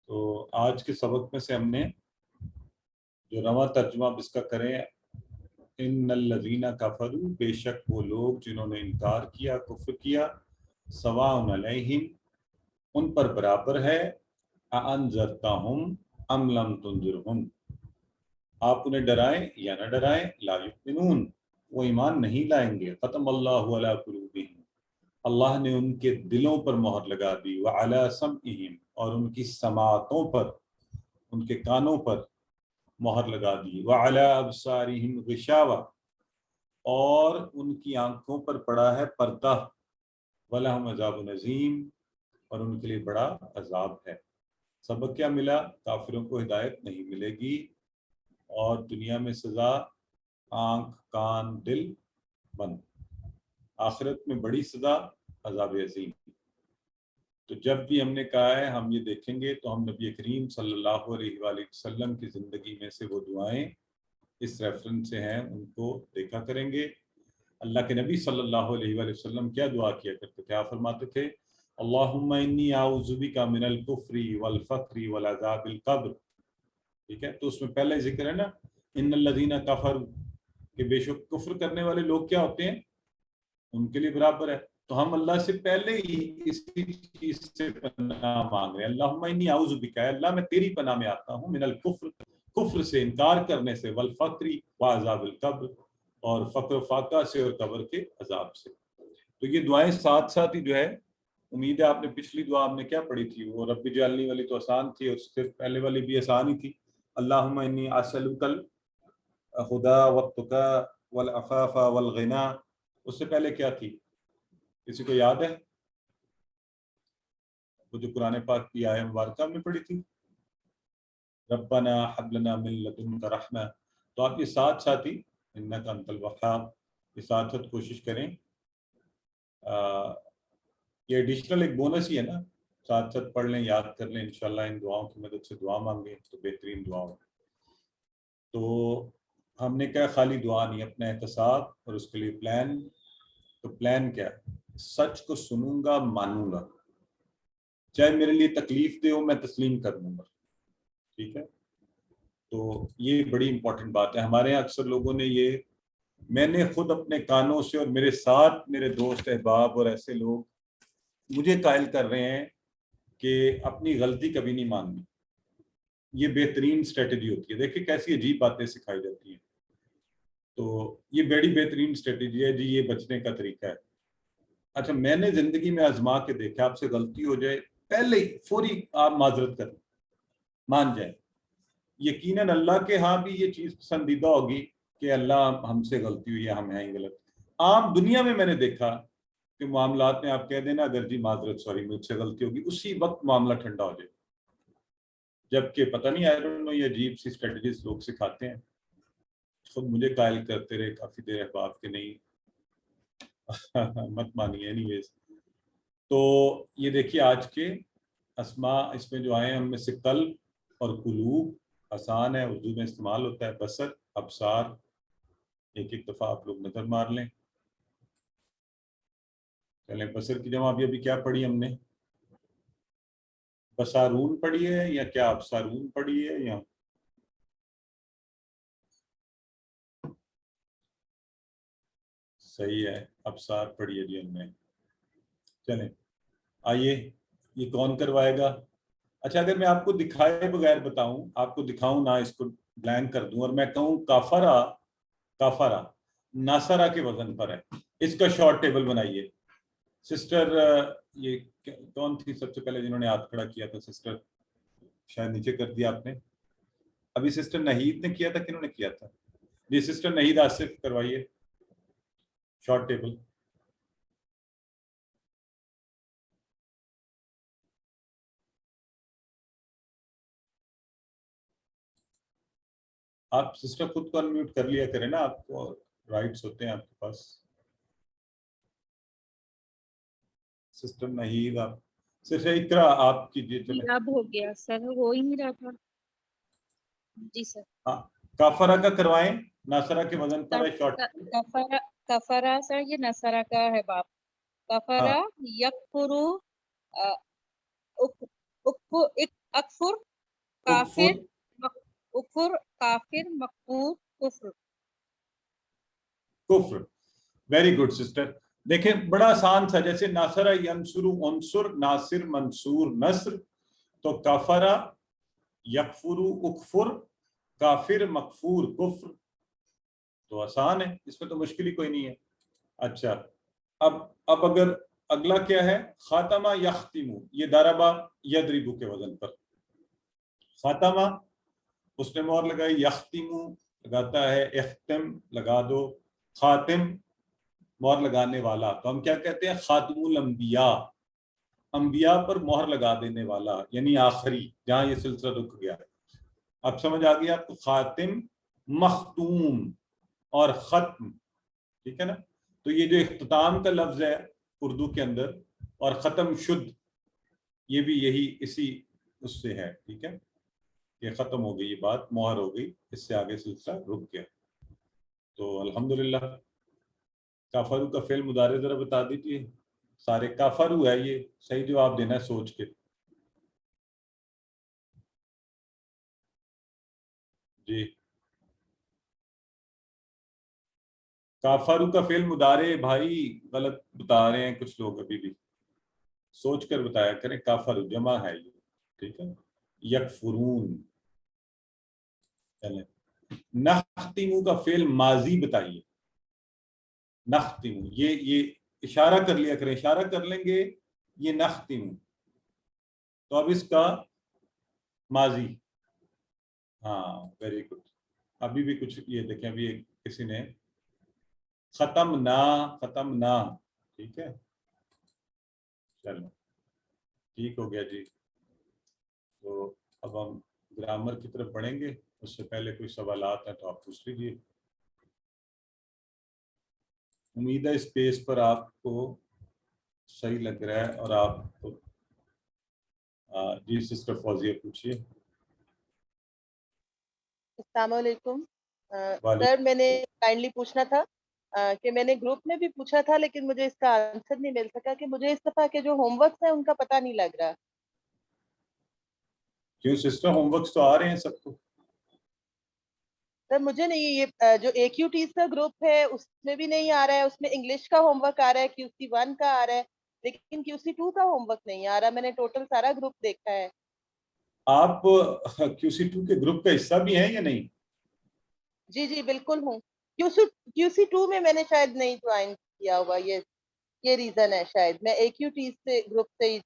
تو آج کے سبق میں سے ہم نے جو رواں ترجمہ اب اس کا کریں، ان الذین کفروا، بے شک وہ لوگ جنہوں نے انکار کیا، کفر کیا، سواء علیہم، ان پر برابر ہے، اانذرتہم ام لم تنذرہم، آپ انہیں ڈرائیں یا نہ ڈرائیں، لا یؤمنون، وہ ایمان نہیں لائیں گے. ختم اللہ علی قلوبہم، اللہ نے ان کے دلوں پر مہر لگا دی، وعلی سمعہم، اور ان کی سماعتوں پر، ان کے کانوں پر مہر لگا دی، وعلی ابصارہم غشاوہ، اور ان کی آنکھوں پر پڑا ہے پردہ، وَلَهُمْ عَذَابٌ عَظِيمٌ، اور ان کے لیے بڑا عذاب ہے. سبق کیا ملا؟ کافروں کو ہدایت نہیں ملے گی، اور دنیا میں سزا آنکھ کان دل بند، آخرت میں بڑی سزا عذاب عظیم. تو جب بھی ہم نے کہا ہے ہم یہ دیکھیں گے تو ہم نبی کریم صلی اللہ علیہ وآلہ وسلم کی زندگی میں سے وہ دعائیں اس ریفرنس سے ہیں ان کو دیکھا کریں گے. اللہ کے نبی صلی اللہ علیہ وآلہ وسلم کیا دعا کیا کرتے تھے؟ آپ فرماتے تھے اللہم انی اعوذ بک من الکفر والفقر والعذاب القبر. ٹھیک ہے، تو اس میں پہلے ذکر ہے نا ان الذین کفروا، کہ بے شک کفر کرنے والے لوگ کیا ہوتے ہیں؟ ان کے لیے برابر ہے. تو ہم اللہ سے پہلے ہی اسی چیز سے پناہ مانگ رہے ہیں، اللہم انی اعوذ بک، اللہ میں تیری پناہ میں آتا ہوں، من الکفر، کفر سے، انکار کرنے سے، والفقر وعذاب القبر، اور فقر و فاقہ سے اور قبر کے عذاب سے. تو یہ دعائیں ساتھ ساتھ ہی جو ہے، امید ہے آپ نے پچھلی دعا آپ نے کیا پڑھی تھی، وہ رب اجعلنی والی تو آسان تھی، اور اس سے پہلے والی بھی آسان ہی تھی، اللہم انی اسألک الہدی والتقی والعفاف والغنی. اس سے پہلے کیا تھی؟ کسی کو یاد ہے؟ وہ جو قرآن پاک کی آیہ مبارکہ میں پڑھی تھی، ربنا حب لنا من لدنک رحمہ. تو آپ یہ ساتھ ساتھ ہی انک انت الوہاب، یہ ساتھ ساتھ کوشش کریں. یہ ایڈیشنل ایک بونس ہی ہے نا، ساتھ ساتھ پڑھ لیں، یاد کر لیں، انشاءاللہ ان دعاؤں کی مدد سے دعا مانگیں تو بہترین دعا ہو. تو ہم نے کہا خالی دعا نہیں، اپنا احتساب اور اس کے لیے پلان. تو پلان کیا ہے؟ سچ کو سنوں گا، مانوں گا، چاہے میرے لیے تکلیف دے ہو، میں تسلیم کر لوں گا. ٹھیک ہے، تو یہ بڑی امپورٹنٹ بات ہے. ہمارے یہاں اکثر لوگوں نے یہ، میں نے خود اپنے کانوں سے اور میرے ساتھ میرے دوست احباب اور ایسے لوگ مجھے قائل کر رہے ہیں کہ اپنی غلطی کبھی نہیں ماننی. یہ بہترین اسٹریٹجی ہوتی ہے. دیکھیں کیسی عجیب باتیں سکھائی جاتی ہیں. تو یہ بڑی بہترین اسٹریٹجی ہے جی، یہ بچنے کا طریقہ ہے. اچھا، میں نے زندگی میں آزما کے دیکھا، آپ سے غلطی ہو جائے پہلے ہی فوری آپ معذرت کریں، مان جائیں. یقیناً اللہ کے ہاں بھی یہ چیز پسندیدہ ہوگی کہ اللہ ہم سے غلطی ہوئی ہے، ہم ہیں ہی غلط. عام دنیا میں میں نے دیکھا کہ معاملات میں آپ کہہ دینا اگر جی معذرت، سوری مجھ سے غلطی ہوگی، اسی وقت معاملہ ٹھنڈا ہو جائے. جبکہ پتہ نہیں آئی ڈونٹ نو یہ عجیب سی اسٹریٹجیز لوگ سکھاتے ہیں. خود مجھے قائل کرتے رہے کافی دیر احباب کے نہیں مت مانیے. اینی ویز، تو یہ دیکھیے آج کے اسماء اس میں جو آئے ہیں، ہم میں سے قلب اور قلوب آسان ہے، اردو میں استعمال ہوتا ہے. بصر، ابصار، ایک ایک دفعہ آپ لوگ نظر مار لیں. چلیں، بصر کی جمع ابھی کیا پڑھی ہم نے؟ بصارون پڑھی ہے یا کیا ابصارون پڑھی ہے یا صحیح ہے ابصار پڑھی ہے جی ہم نے. چلیں آئیے، یہ کون کروائے گا؟ اچھا، اگر میں آپ کو دکھائے بغیر بتاؤں، آپ کو دکھاؤں نہ، اس کو بلینک کر دوں اور میں کہوں کافرہ، کافرہ ناصرہ کے وزن پر ہے، اس کا شارٹ ٹیبل بنائیے. سسٹر یہ کون تھی سب سے پہلے جنہوں نے ہاتھ کھڑا کیا تھا؟ سسٹر شاید نیچے کر دیا آپ نے. ابھی سسٹر نہید نے کیا تھا، کنہوں نے کیا تھا؟ جی سسٹر نہید آصف کروائیے شارٹ ٹیبل. آپ سسٹر خود کو انمیوٹ کر لیا کریں نا، آپ کو رائٹس ہوتے ہیں آپ کے پاس. سسٹر نہید، آپ صرف اقرا آپ کیجیے. چلیں اب ہو گیا سر، ہو ہی نہیں رہا تھا. جی سر. ہاں، کافرہ کا کروائیں، ناصرہ کے وزن پر ہے شارٹ. کفرا سر یہ نصرہ کا ہے باپ. کفرا یکفرو، اکفر کافر، اکفر کافر، مکفور کفر. کفر. Very good sister. دیکھیں بڑا آسان تھا، جیسے ناصرہ ینصر عنصر، ناصر منصور نصر، تو کافرہ یکفر اکفر، کافر مکفور کفر. تو آسان ہے، اس میں تو مشکل ہی کوئی نہیں ہے. اچھا، اب اگر اگلا کیا ہے؟ خاتمہ یختم، یہ ضربہ یضرب کے وزن پر. خاتمہ اس نے مہر لگائی، یختم لگاتا ہے، اختم لگا دو، خاتم مہر لگانے والا. تو ہم کیا کہتے ہیں؟ خاتم الانبیاء، انبیاء پر مہر لگا دینے والا، یعنی آخری، جہاں یہ سلسلہ رک گیا ہے. اب سمجھ آ گیا آپ کو؟ خاتم، مختوم اور ختم، ٹھیک ہے نا. تو یہ جو اختتام کا لفظ ہے اردو کے اندر، اور ختم شد، یہ بھی یہی اسی اس سے ہے. ٹھیک ہے، یہ ختم ہو گئی، یہ بات مہر ہو گئی، اس سے آگے سلسلہ رک گیا. تو الحمدللہ. کافرو کا فعل مضارع ذرا بتا دیجیے سارے. کافرو ہے، یہ صحیح جواب دینا ہے سوچ کے. جی، کافرو کا فعل مضارع بھائی غلط بتا رہے ہیں کچھ لوگ، ابھی بھی سوچ کر بتایا کریں. کافرو جمع ہے یہ، ٹھیک ہے. یکفرون. چلیں، نختم کا فعل ماضی بتائیے. نختم، یہ اشارہ کر لیا کریں، اشارہ کر لیں گے یہ نختم، تو اب اس کا ماضی. ہاں ویری گڈ. ابھی بھی کچھ یہ دیکھیں، ابھی کسی نے ختم نہ، ختم نہ، ٹھیک ہے. چلو ٹھیک ہو گیا جی. تو اب ہم گرامر کی طرف بڑھیں گے. اس سے پہلے کوئی سوالات ہیں تو آپ پوچھ لیجیے. امید ہے اس پیج پر آپ کو صحیح لگ رہا ہے. اور آپ کو جی سسٹر فوزیہ پوچھیے. السلام علیکم سر. میں نے کائنڈلی پوچھنا تھا کہ میں نے گروپ میں بھی پوچھا تھا لیکن مجھے اس کا آنسر نہیں مل سکا کہ مجھے اس دفعہ کے جو ہوم ورکس ہیں ان کا پتہ نہیں لگ رہا. کیوں سسٹر؟ ہوم ورکس تو آ رہے ہیں سب کو. سر مجھے نہیں یہ جو AQTs کا گروپ ہے اس میں بھی نہیں آ رہا ہے, اس میں انگلش کا ہوم ورک آ رہا ہے, QC1 کا آ رہا ہے, لیکن QC2 کا ہوم ورک نہیں آ رہا. میں نے ٹوٹل سارا گروپ دیکھا ہے. آپ QC2 کے گروپ کا حصہ بھی ہیں یا نہیں؟ جی جی بالکل ہوں. QC2 میں نے شاید نہیں جوائن کیا ہوا, یہ ریزن ہے شاید. میں AQT سے گروپ سے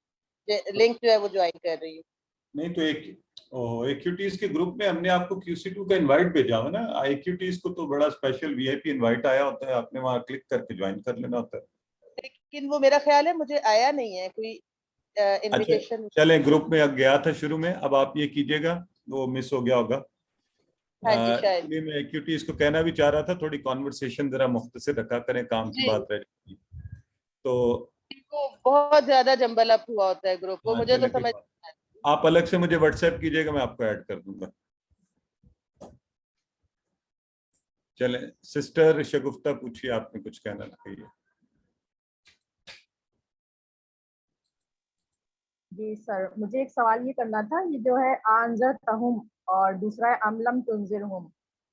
لنک جو ہے وہ جوائن کر رہی ہوں. نہیں تو AQTs کے گروپ میں ہم نے آپ کو QC2 کا انوائٹ بھیجا ہوا نا. AQTs کو تو بڑا اسپیشل VIP انوائٹ آیا ہوتا ہے, آپ نے وہاں کلک کر کے جوائن کر لینا ہوتا ہے. لیکن وہ میرا خیال ہے مجھے آیا نہیں ہے کوئی انویٹیشن. اچھا چلیں, گروپ میں گیا تھا شروع میں, اب آپ یہ کیجئے گا, وہ مس ہو گیا ہوگا. ہاں جی شاید. میں AQTs کو کہنا بھی چاہ رہا تھا تھوڑی کانورسیشن ذرا مختصر رکھا کریں, کام کی بات رہ جاتی. تو بہت زیادہ جمبل اپ ہوا ہوتا ہے گروپ, وہ مجھے تو سمجھ. آپ الگ سے مجھے واٹس ایپ کیجئے گا, میں آپ کو ایڈ کر دوں گا. چلیں سسٹر شگفتہ پوچھیے, آپ نے کچھ کہنا چاہیے. جی سر, مجھے ایک سوال یہ کرنا تھا. یہ جو ہے انذرتہم اور دوسرا ہے ام لم تنذرہم.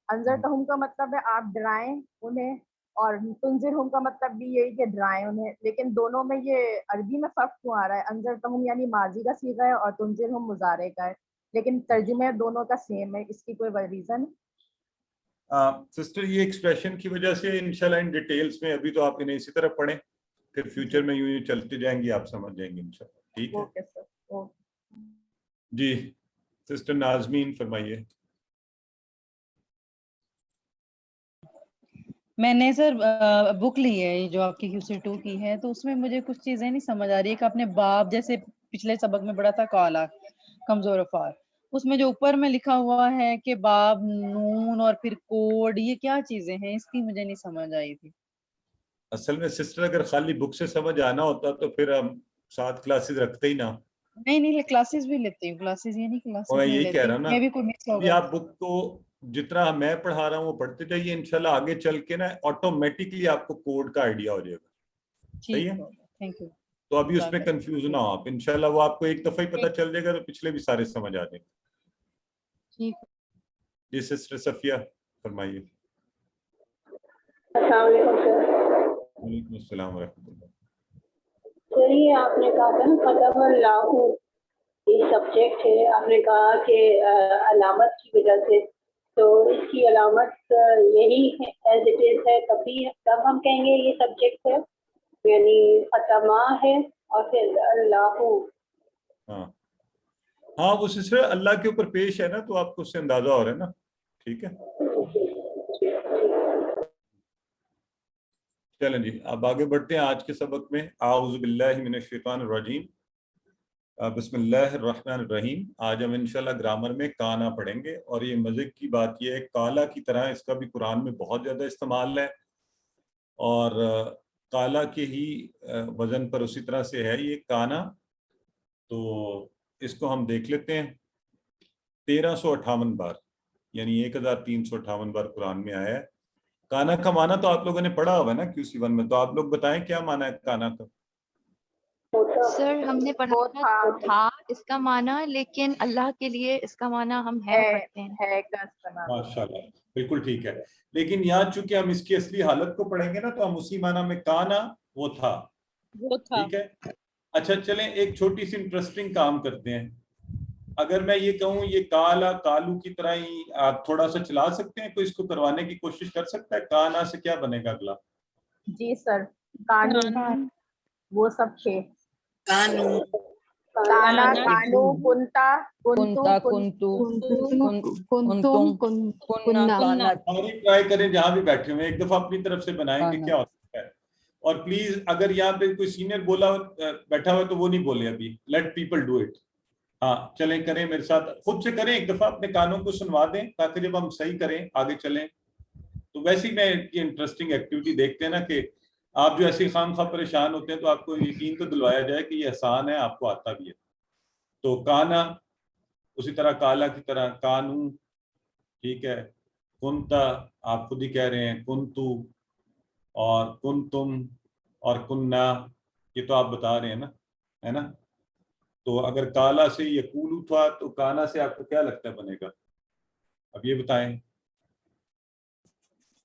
انذرتہم کا مطلب ہے آپ ڈرائیں انہیں, اور تنذرہم کا مطلب بھی یہی کہ ڈرائیں انہیں. لیکن دونوں میں یہ عربی میں فرق کیوں آ رہا ہے؟ انذرتہم یعنی ماضی کا صیغہ ہے اور تنذرہم مضارع کا ہے, لیکن ترجمے دونوں کا سیم ہے. اس کی کوئی ریزن؟ سسٹر یہ ایکسپریشن کی وجہ سے انشاءاللہ ان ڈیٹیلز میں, ابھی تو آپ انہیں اسی طرح پڑھیں, پھر فیوچر میں یوں چلتی جائیں گی, آپ سمجھ جائیں گے انشاءاللہ. ٹھیک ہے جی. سسٹر نازمین فرمائیے. میں نے سر بک لی ہے جو آپ کی QC2 کی ہے, تو اس میں مجھے کچھ چیزیں نہیں سمجھ آ رہی ہے کہ اپنے باب, جیسے پچھلے سبق میں بڑا تھا کالا کمزور افار, اس میں جو اوپر میں لکھا ہوا ہے کہ باب نون اور پھر کوڈ, یہ کیا چیزیں ہیں؟ اس کی مجھے نہیں سمجھ آئی تھی. اصل میں سسٹر اگر خالی بک سے سمجھ آنا ہوتا تو پھر ہم 7 کلاسز رکھتے ہی نا. نہیں کلاسز بھی لیتی ہوں, کلاسز یہ نہیں کلاسز میں نہیں یہی کہہ لیتی. رہا ہوں نا, میں بھی کوئی مس ابھی ہوگا. آپ بک کو جتنا میں پڑھا رہا ہوں وہ پڑھتے جائیے, انشاءاللہ آگے چل کے نا آٹومیٹکلی آپ کو کوڈ کا آئیڈیا ہو جائے گا. صحیح ہے, تھینک یو. تو ابھی اس میں کنفیوز نہ ہو آپ, انشاءاللہ وہ آپ کو ایک دفعہ ہی پتہ چل جائے گا تو پچھلے بھی سارے سمجھ آ جائیں گے. ٹھیک. جی سسٹر صفیہ فرمائیے. السلام علیکم سر. وعلیکم السلام ورحمۃ اللہ. سر یہ آپ نے کہا تھا نا قدم اللہ, یہ سبجیکٹ ہے, آپ نے کہا کہ علامت کی وجہ سے, تو اس کی علامت یہی ہے ایز اٹ از ہے, تب ہم کہیں گے یہ سبجیکٹ ہے, یعنی ختمہ ہے اور پھر اللہ. ہاں وہ سسٹر اللہ کے اوپر پیش ہے نا, تو آپ کو اس سے اندازہ ہو رہا ہے نا. ٹھیک ہے چلیں جی, اب آگے بڑھتے ہیں آج کے سبق میں. اعوذ باللہ من الشیطان الرجیم, بسم اللہ الرحمن الرحیم. آج ہم انشاءاللہ گرامر میں کانا پڑھیں گے, اور یہ مزے کی بات یہ ہے کالا کی طرح اس کا بھی قرآن میں بہت زیادہ استعمال ہے, اور کالا کے ہی وزن پر اسی طرح سے ہے یہ کانا. تو اس کو ہم دیکھ لیتے ہیں. 1358 بار یعنی 1358 بار قرآن میں آیا ہے. کانا کا معنی تو آپ لوگوں نے پڑھا ہوگا نا QC1 میں, تو آپ لوگ بتائیں کیا معنی ہے کانا کا؟ سر ہم نے پڑھا تھا اس کا معنی, لیکن اللہ کے لیے اس کا معنی ہم ہے پڑھتے ہیں. ماشاءاللہ بالکل ٹھیک ہے, لیکن یہاں چونکہ ہم اس کی اصلی حالت کو پڑھیں گے نا, تو ہم اسی معنی میں کانا وہ تھا. ٹھیک ہے. اچھا چلیں ایک چھوٹی سی انٹرسٹنگ کام کرتے ہیں. اگر میں یہ کہوں یہ کالا کالو کی طرح ہی, آپ تھوڑا سا چلا سکتے ہیں, کوئی اس کو کروانے کی کوشش کر سکتا ہے؟ کانا سے کیا بنے گا اگلا؟ جی سر, قانون وہ سب تھے. قانون, کانا, کانو, کنتا, کنتا, کنتو, کنتم, کننا, کانت. اور ٹرائی کریں جہاں بھی بیٹھے ہوئے, ایک دفعہ اپنی طرف سے بنائیں کہ کیا ہو سکتا ہے. اور پلیز اگر یہاں پہ کوئی سینئر بیٹھا ہوا تو وہ نہیں بولے ابھی, لیٹ پیپل ڈو اٹ. ہاں چلیں کریں میرے ساتھ, خود سے کریں ایک دفعہ, اپنے کانوں کو سنوا دیں تاکہ جب ہم صحیح کریں آگے چلیں. تو ویسے ہی میں یہ انٹرسٹنگ ایکٹیویٹی دیکھتے ہیں نا کہ آپ جو ایسی خام خواہ پریشان ہوتے ہیں, تو آپ کو یقین تو دلوایا جائے کہ یہ آسان ہے, آپ کو آتا بھی ہے. تو کانا اسی طرح کالا کی طرح کانو, ٹھیک ہے. کنتا آپ خود ہی کہہ رہے ہیں کنتو, اور کنتم اور کننا یہ تو آپ بتا رہے ہیں نا, ہے نا. تو اگر کالا سے یقولو تھا تو کانا سے آپ کو کیا لگتا ہے بنے گا؟ اب یہ بتائیں.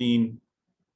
3,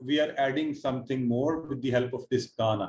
we are adding something more with the help of this kana.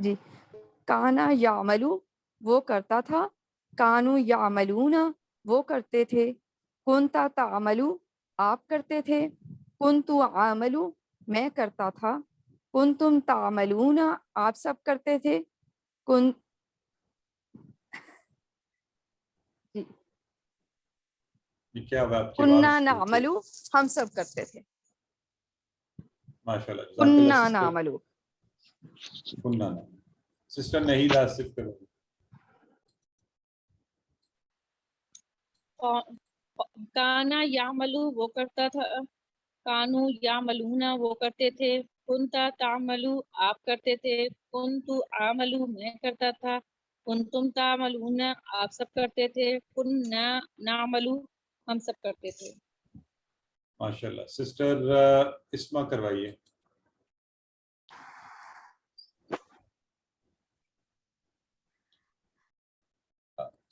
جی کانا یعملو وہ کرتا تھا، کانو یعملون وہ کرتے تھے، کنتا تعملو آپ کرتے تھے، کنتو عاملو میں کرتا تھا، کنتم تعملون آپ سب کرتے تھے، کن جی یہ کیا ہوا آپ کی آواز؟ کننا نعملو ہم سب کرتے تھے، ماشاءاللہ جزاک کننا اللہ سسٹر. نعملو. کننا سسٹر نہیں لا صرف کرو. کانا یعملو وہ کرتا تھا، کانو یعملون وہ کرتے تھے، کنتا تعملو آپ کرتے تھے، کنتو عاملو میں کرتا تھا، کنتم تعملون آپ سب کرتے تھے، کننا نعملو ہم سب کرتے تھے. ماشاءاللہ. سسٹر اسما کروائیے.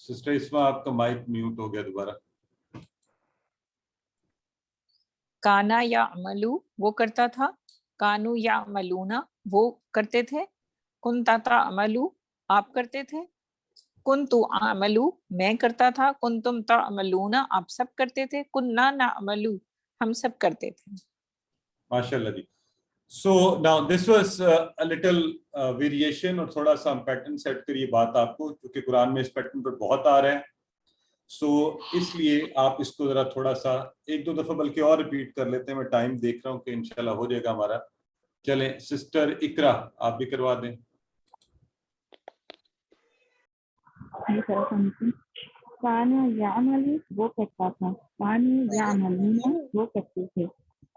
سسٹر اسما آپ کا مائک میوٹ ہو گیا دوبارہ. کانا یا عملو وہ کرتا تھا، کانو یا عملونا وہ کرتے تھے، کنتا تعملو آپ کرتے تھے، کنتو عملو میں کرتا تھا، کنتم تعملونا آپ سب کرتے تھے، کننا نعملو ہم سب کرتے تھے. ماشاءاللہ جی. So now this was a little variation اور تھوڑا سا ہم پیٹرن سیٹ کریے بات آپ کو، کیونکہ قرآن میں اس پیٹرن پر بہت آ رہا ہے. سو اس لیے آپ اس کو ذرا تھوڑا سا ایک دو دفعہ بلکہ اور ریپیٹ کر لیتے ہیں. میں ٹائم دیکھ رہا ہوں کہ انشاءاللہ ہو جائے گا ہمارا. چلیں سسٹر اقرا آپ بھی کروا دیں. کانا یعمل وہ کرتا تھا، کانو یعملون وہ کرتے تھے،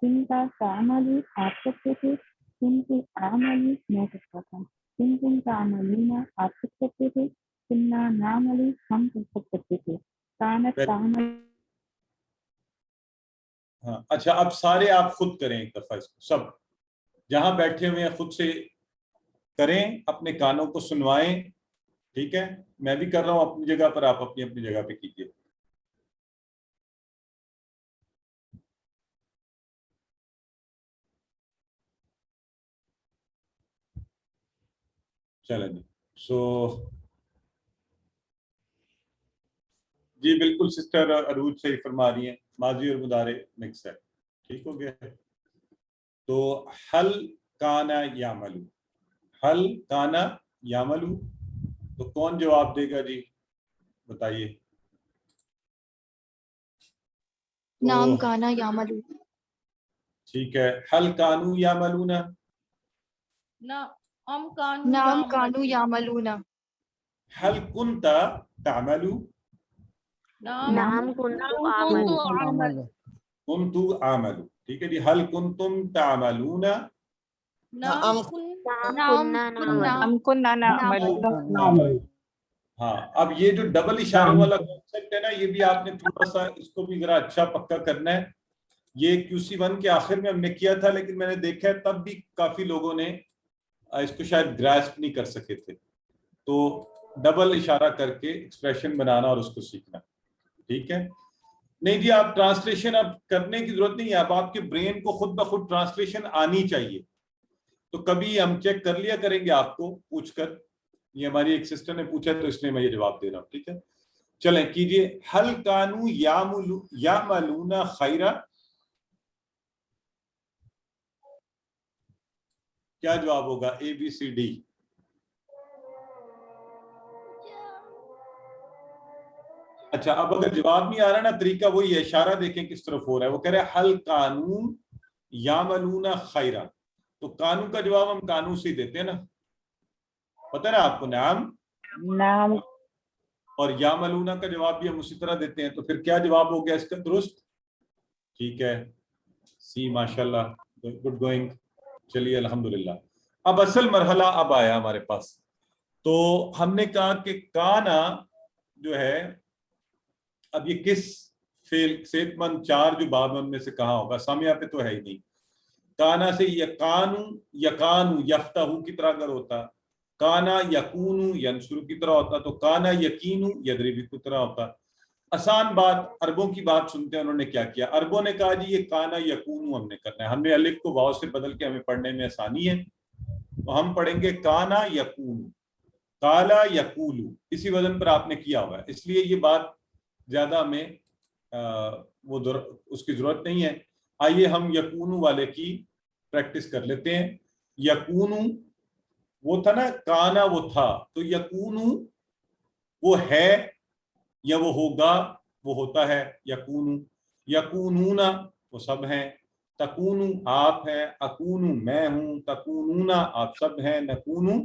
کنتا تعمل آپ کرتے تھے، کنتو عامل میں کرتا تھا، کنتم تعملون آپ سب کرتے تھے، کننا نعمل ہم سب کرتے تھے، کانت تعمل. ہاں اچھا اب سارے آپ خود کریں ایک دفعہ اس کو، سب جہاں بیٹھے ہوئے ہیں خود سے کریں، اپنے کانوں کو سنوائیں. ٹھیک ہے میں بھی کر رہا ہوں اپنی جگہ پر، آپ اپنی اپنی جگہ پہ کیجیے. چلیں جی. سو جی بالکل سسٹر عروج صحیح فرما رہی ہیں، ماضی اور مضارع مکس ہے. ٹھیک ہو گیا. تو حل کانا یعملو، حل کانا یعملو تو کون جواب دے گا جی بتائیے. نام کانا یعملو. ٹھیک ہے. حل کانو یعملون، نام کانو یعملون. حل کنت تعملو، نعم کنتو عامل. کنتو عاملو. ٹھیک ہے جی. حل کنتم تعملون، نعم کننا نعمل. ہاں اب یہ جو ڈبل اشاروں والا کانسیپٹ ہے نا، یہ بھی آپ نے تھوڑا سا اس کو بھی ذرا اچھا پکا کرنا ہے. یہ QC1 کے آخر میں ہم نے کیا تھا، لیکن میں نے دیکھا ہے تب بھی کافی لوگوں نے اس کو شاید گراسپ نہیں کر سکے تھے. تو ڈبل اشارہ کر کے ایکسپریشن بنانا اور اس کو سیکھنا. ٹھیک ہے. نہیں جی آپ ٹرانسلیشن اب کرنے کی ضرورت نہیں ہے، اب آپ کے برین کو خود بخود ٹرانسلیشن آنی چاہیے. تو کبھی ہم چیک کر لیا کریں گے آپ کو پوچھ کر. یہ ہماری ایک سسٹر نے پوچھا تو اس لیے میں یہ جواب دے رہا ہوں. ٹھیک ہے چلیں کیجئے. حل کانو یعملون خیرا، کیا جواب ہوگا؟ ABCD. اچھا اب اگر جواب نہیں آ رہا نا، طریقہ وہی ہے، اشارہ دیکھیں کس طرف ہو رہا ہے. وہ کہہ رہے ہیں حل کانو یعملون خیرا، تو کانو کا جواب ہم کانو سے دیتے ہیں نا، پتہ ہے نا آپ کو. نعم اور یعملون کا جواب بھی ہم اسی طرح دیتے ہیں. تو پھر کیا جواب ہو گیا اس کا درست؟ ٹھیک ہے سی ماشاءاللہ گڈ گوئنگ. چلیے الحمدللہ. اب اصل مرحلہ اب آیا ہمارے پاس. تو ہم نے کہا کہ کانا جو ہے، اب یہ کس فعل صحت مند چار جو باب میں سے کہاں ہوگا؟ سامیہ پہ تو ہے ہی نہیں. کانا سے یکانو یکانو یفتحو کی طرح اگر ہوتا، کانا یکونو ینصرو کی طرح ہوتا، تو کانا یقینو یضربو کی طرح ہوتا. آسان بات. عربوں کی بات سنتے ہیں انہوں نے کیا کیا. عربوں نے کہا جی یہ کانا یکونو ہم نے کرنا ہے. ہم نے الف کو واو سے بدل کے ہمیں پڑھنے میں آسانی ہے. تو ہم پڑھیں گے کانا یکون، کالا یقولو، اسی وزن پر آپ نے کیا ہوا ہے، اس لیے یہ بات زیادہ ہمیں اس کی ضرورت نہیں ہے. آئیے ہم یکونو والے کی پریکٹس کر لیتے ہیں. یکونو وہ تھا نا، کانا وہ تھا، تو یکونو وہ ہے یا وہ ہوگا، وہ ہوتا ہے. یکونو، یکونونا وہ سب ہیں، تکونو آپ ہیں، اکونو میں ہوں، تکونونا آپ سب ہیں، نکونو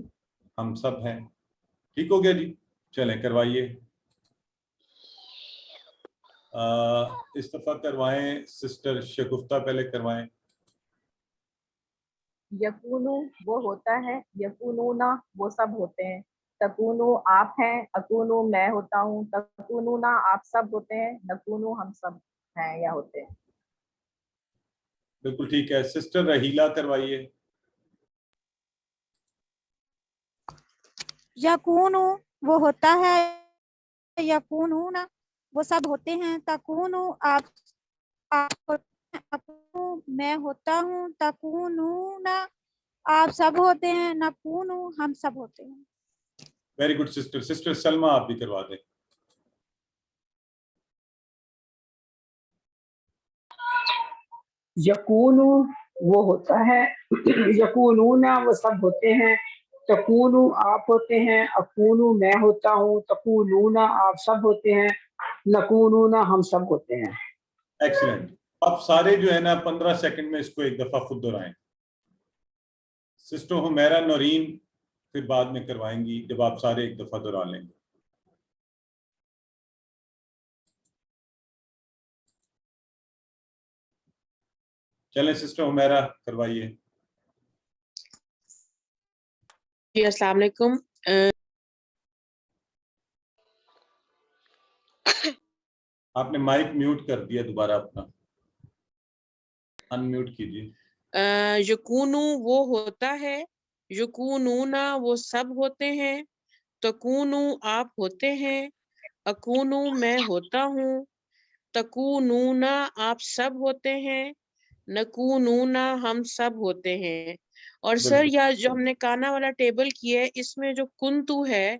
ہم سب ہیں. ٹھیک ہو گیا جی؟ چلیں کروائیے. استفا کروائیں، سسٹر شگفتہ پہلے کروائیں. یکونو وہ ہوتا ہے، یکونونا وہ سب ہوتے ہیں، تکونو آپ ہیں، اکونو میں ہوتا ہوں، تکونونا آپ سب ہوتے ہیں، نکونو ہم سب ہیں یا ہوتے ہیں. بالکل ٹھیک ہے. سسٹر رحیلہ کروائیے. یکونو وہ ہوتا ہے، یکونونا وہ سب ہوتے ہیں، تکونو آپ اکونو میں ہوتا ہوں، تکونونا آپ سب ہوتے ہیں، نکونو ہم سب ہوتے ہیں. Very good sister. سسٹر سلمہ آپ بھی کروا دیں. یکونو وہ ہوتا ہے، یکونونا وہ سب ہوتے ہیں، تکونو آپ ہوتے ہیں، اکونو میں ہوتا ہوں، تکونونا آپ سب ہوتے ہیں، نکونونا ہم سب ہوتے ہیں. ایکسلنٹ. آپ سارے جو ہے نا 15 سیکنڈ میں اس کو ایک دفعہ خود دہرائیں. سسٹر حمیرہ نورین پھر بعد میں کروائیں گی جب آپ سارے ایک دفعہ دہرا لیں گے. چلیں سسٹر حمیرہ کروائیے. جی السلام علیکم. آپ نے مائک میوٹ کر دیا، دوبارہ اپنا ان میوٹ کیجیے. یکونو وہ ہوتا ہے، یکونونا وہ سب ہوتے ہیں، تکونو آپ ہوتے ہیں، اکونو میں ہوتا ہوں، تکونونا آپ سب ہوتے ہیں، نکونونا ہم سب ہوتے ہیں. اور سر یا جو ہم نے کانا والا ٹیبل کیا ہے، اس میں جو کنتو ہے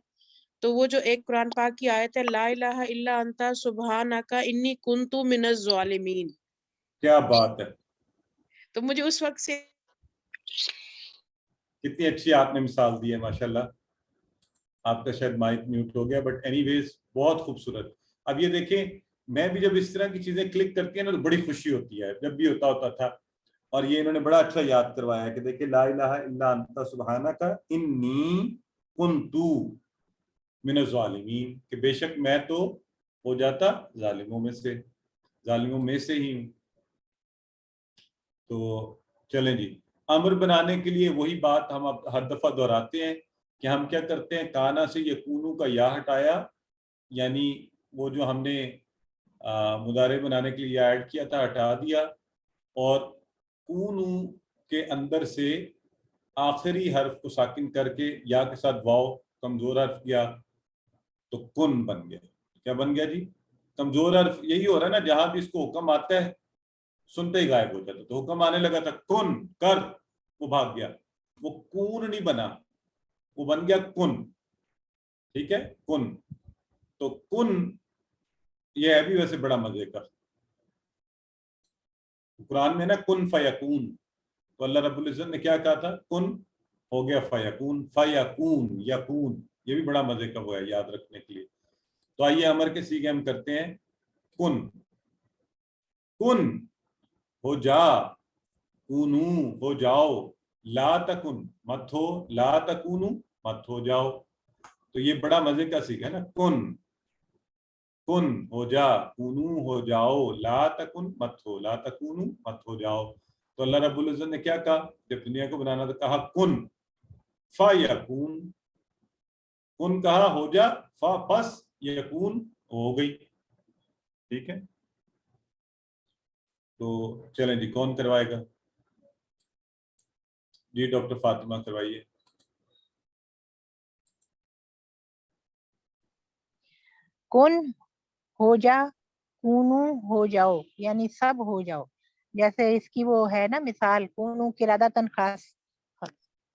تو وہ جو ایک قرآن پاک کی آیت ہے، لا الہ الا انت سبحانک انی کنتو من الظالمین. کیا بات ہے، تو مجھے اس وقت سے کتنی اچھی آپ نے مثال دی ہے. ماشاءاللہ آپ کا شاید مائک میوٹ ہو گیا، بٹ اینی ویز بہت خوبصورت. اب یہ دیکھیں، میں بھی جب اس طرح کی چیزیں کلک کرتی ہیں نا تو بڑی خوشی ہوتی ہے. جب بھی ہوتا تھا، اور یہ انہوں نے بڑا اچھا یاد کروایا کہ دیکھیں لا الہ الا انت سبحانک انی کنتو من الظالمین، کہ بے شک میں تو ہو جاتا ظالموں میں سے ہی ہوں. تو چلیں جی، امر بنانے کے لیے وہی بات ہم اب ہر دفعہ دہراتے ہیں کہ ہم کیا کرتے ہیں، کانا سے یکونو کا یا ہٹایا، یعنی وہ جو ہم نے مضارع بنانے کے لیے ایڈ کیا تھا ہٹا دیا، اور کونو کے اندر سے آخری حرف کو ساکن کر کے یا کے ساتھ واو کمزور حرف کیا تو کن بن گیا. کیا بن گیا جی؟ کمزور حرف. یہی ہو رہا ہے نا، جہاں بھی اس کو حکم آتا ہے سنتے ہی غائب ہو جاتا. تو حکم آنے لگا تھا کن کر، وہ بھاگ گیا، وہ کون نہیں بنا، وہ بن گیا کن. ٹھیک ہے، کن. تو کن یہ ہے بھی ویسے بڑا مزے کا. قرآن میں نا کن فیکون، تو اللہ رب العزت نے کیا کہا تھا، کن ہو گیا فیکون، فیکون یکون. یہ بھی بڑا مزے کا ہوا ہے یاد رکھنے کے لیے. تو آئیے امر کے سیغے ہم کرتے ہیں. کن، کن ہو جا، کونو ہو جاؤ، لا تکن مت ہو، لا تکونو مت ہو جاؤ. تو یہ بڑا مزے کا سیکھا ہے نا، کن، کن ہو جا، کونو ہو جاؤ، لا تکن مت ہو، لا تکونو مت ہو جاؤ. تو اللہ رب العزت نے کیا کہا جب دنیا کو بنانا تھا، کہا کن فیکون. کن کہا ہو جا، فا بس یکون ہو گئی. ٹھیک ہے، تو چلیں جی کون کروائے گا؟ جی ڈاکٹر فاطمہ کروائیے. کن ہو جا، کونو ہو جاؤ، یعنی سب ہو جاؤ. جیسے اس کی وہ ہے نا مثال، کونو قرادتن خاص،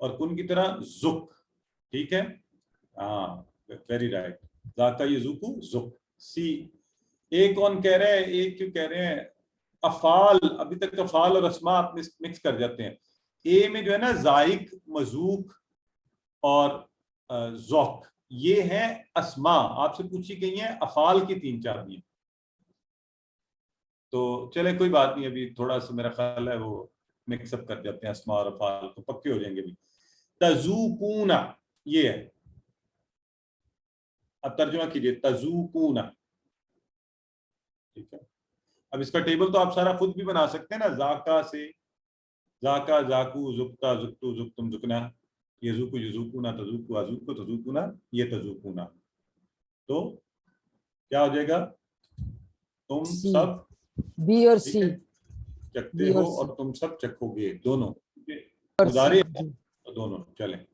اور کن کی طرح زک. ٹھیک ہے, ہاں ویری رائٹ. ذاکا یزوکو زک. سی. ایک کون کہہ رہے ہیں, ایک کیوں کہہ رہے ہیں افعال, ابھی تک افعال اور اسماء آپ مکس کر جاتے ہیں. اے میں جو ہے نا ذائق, مذوق اور ذوق, یہ ہیں اسماء. آپ سے پوچھی گئی ہیں افعال کی 3 چابیاں. تو چلے کوئی بات نہیں, ابھی تھوڑا سا میرا خیال ہے وہ مکس اپ کر جاتے ہیں اسماء اور افعال کو, پکے ہو جائیں گے بھی. تذوقون یہ ہے, اب ترجمہ کیجئے تذوقون. ٹھیک ہے, اب اس کا ٹیبل تو آپ سارا خود بھی بنا سکتے ہیں نا. ذاکا سے ذاکا, ذاکو, زکتا, زکتو, زکتم, زکنا, یزوکو, یزوکونا, تذوقو, ازوکو, تذوقونا, یہ تذوقونا. تو کیا ہو جائے گا, تم سب بی اور سی چکھتے ہو اور تم سب چکھو گے, دونوں مضارع دونوں. چلیں,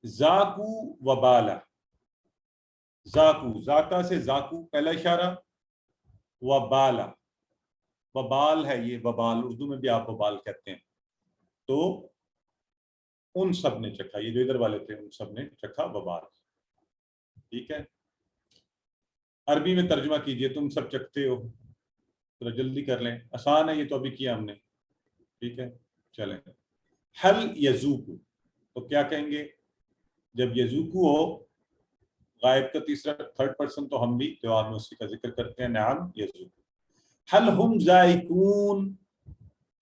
ذاکو وبالا. ذاکو, ذاکا سے ذاکو پہلا اشارہ, وبالا, وبال ہے یہ, وبال اردو میں بھی آپ وبال کہتے ہیں. تو ان سب نے چکھا, یہ جو ادھر والے تھے ان سب نے چکھا وبال. ٹھیک ہے, عربی میں ترجمہ کیجئے, تم سب چکھتے ہو. ذرا جلدی کر لیں, آسان ہے یہ تو, ابھی کیا ہم نے. ٹھیک ہے, چلیں. حل یذوقو, تو کیا کہیں گے جب یذوقو ہو, غائب کا تیسرا 3rd پرسن, تو ہم بھی جواب میں اسی کا ذکر کرتے ہیں, نعم یذوقو. حل ہم ذائقون,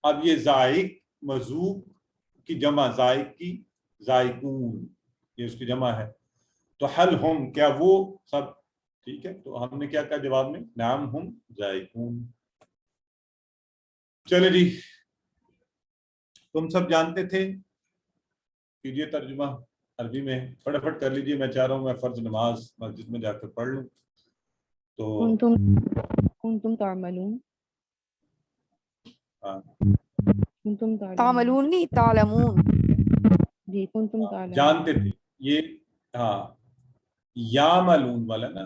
اب یہ ذائق مذوق کی جمع, ذائق کی ذائقون, یہ اس کی جمع ہے. تو حل ہم, کیا وہ سب. ٹھیک ہے, تو ہم نے کیا کہا جواب میں, نعم ہم ذائقون. چلے جی, تم سب جانتے تھے, کیجئے ترجمہ عربی میں, فٹافٹ کر لیجئے. میں چاہ رہا ہوں میں فرض نماز مسجد میں جا کر پڑھ لوں. تو کنتم تعملون, تعملون نہیں تعلمون. جی کنتم تعلمون, جانتے تھے. یہ ہاں یعملون والا نا,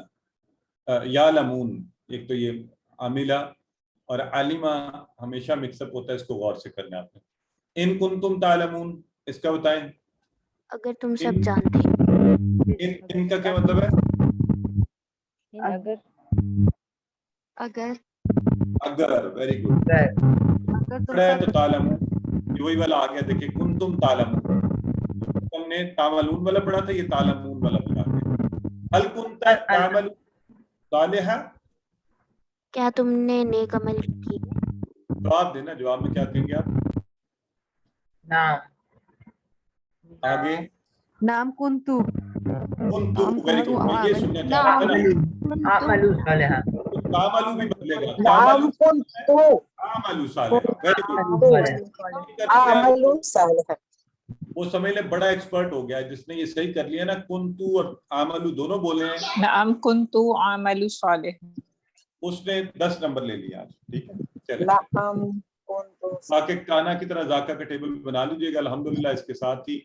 یعلمون, ایک تو یہ عاملہ اور علمہ ہمیشہ مکس اپ ہوتا ہے, اس کو غور سے کرنا آپ نے. ان کنتم تعلمون, اس کا بتائیں. اگر تم سب جانتے. ان کا کیا مطلب ہے؟ اگر. Very good. تو تعلمون, یہ وہی والا آ گیا. دیکھیں کنتم تعلمون, تم نے تعملون والا پڑھا تھا, یہ تعلمون والا پڑھا تھا. هل كنت تعمل صالحا, کیا تم نے نیک عمل کی. جواب دینا, جواب میں کیا کہیں گے آپ؟ نعم. آگے نام کنتو. Very good. یہ سننا چاہتے ہیں اعملوا صالحا, تعملوا بھی بدلے گا, نعم کنتو تعملوا صالحا. Very good. اعملوا صالحا, وہ سمجھ لیں بڑا ایکسپرٹ ہو گیا جس نے یہ صحیح کر لیا نا, کنتو اور عملو دونوں بولے ہیں. نعم کنتو عملو صالح, اس نے 10 نمبر لے لیا. ٹھیک ہے, چلیں. باقی کانا کی طرح ذاکا کا ٹیبل بنا لیجیے گا. الحمدللہ اس کے ساتھ ہی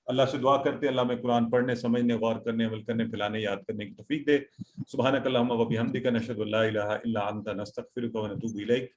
اللہ سے دعا کرتے ہیں اللہ میں قرآن پڑھنے, سمجھنے, غور کرنے, عمل کرنے, پھیلانے, یاد کرنے کی توفیق دے. سبحانک اللہم و بحمدک, نشہد ان لا الہ الا انت, نستغفرک و نتوب الیک.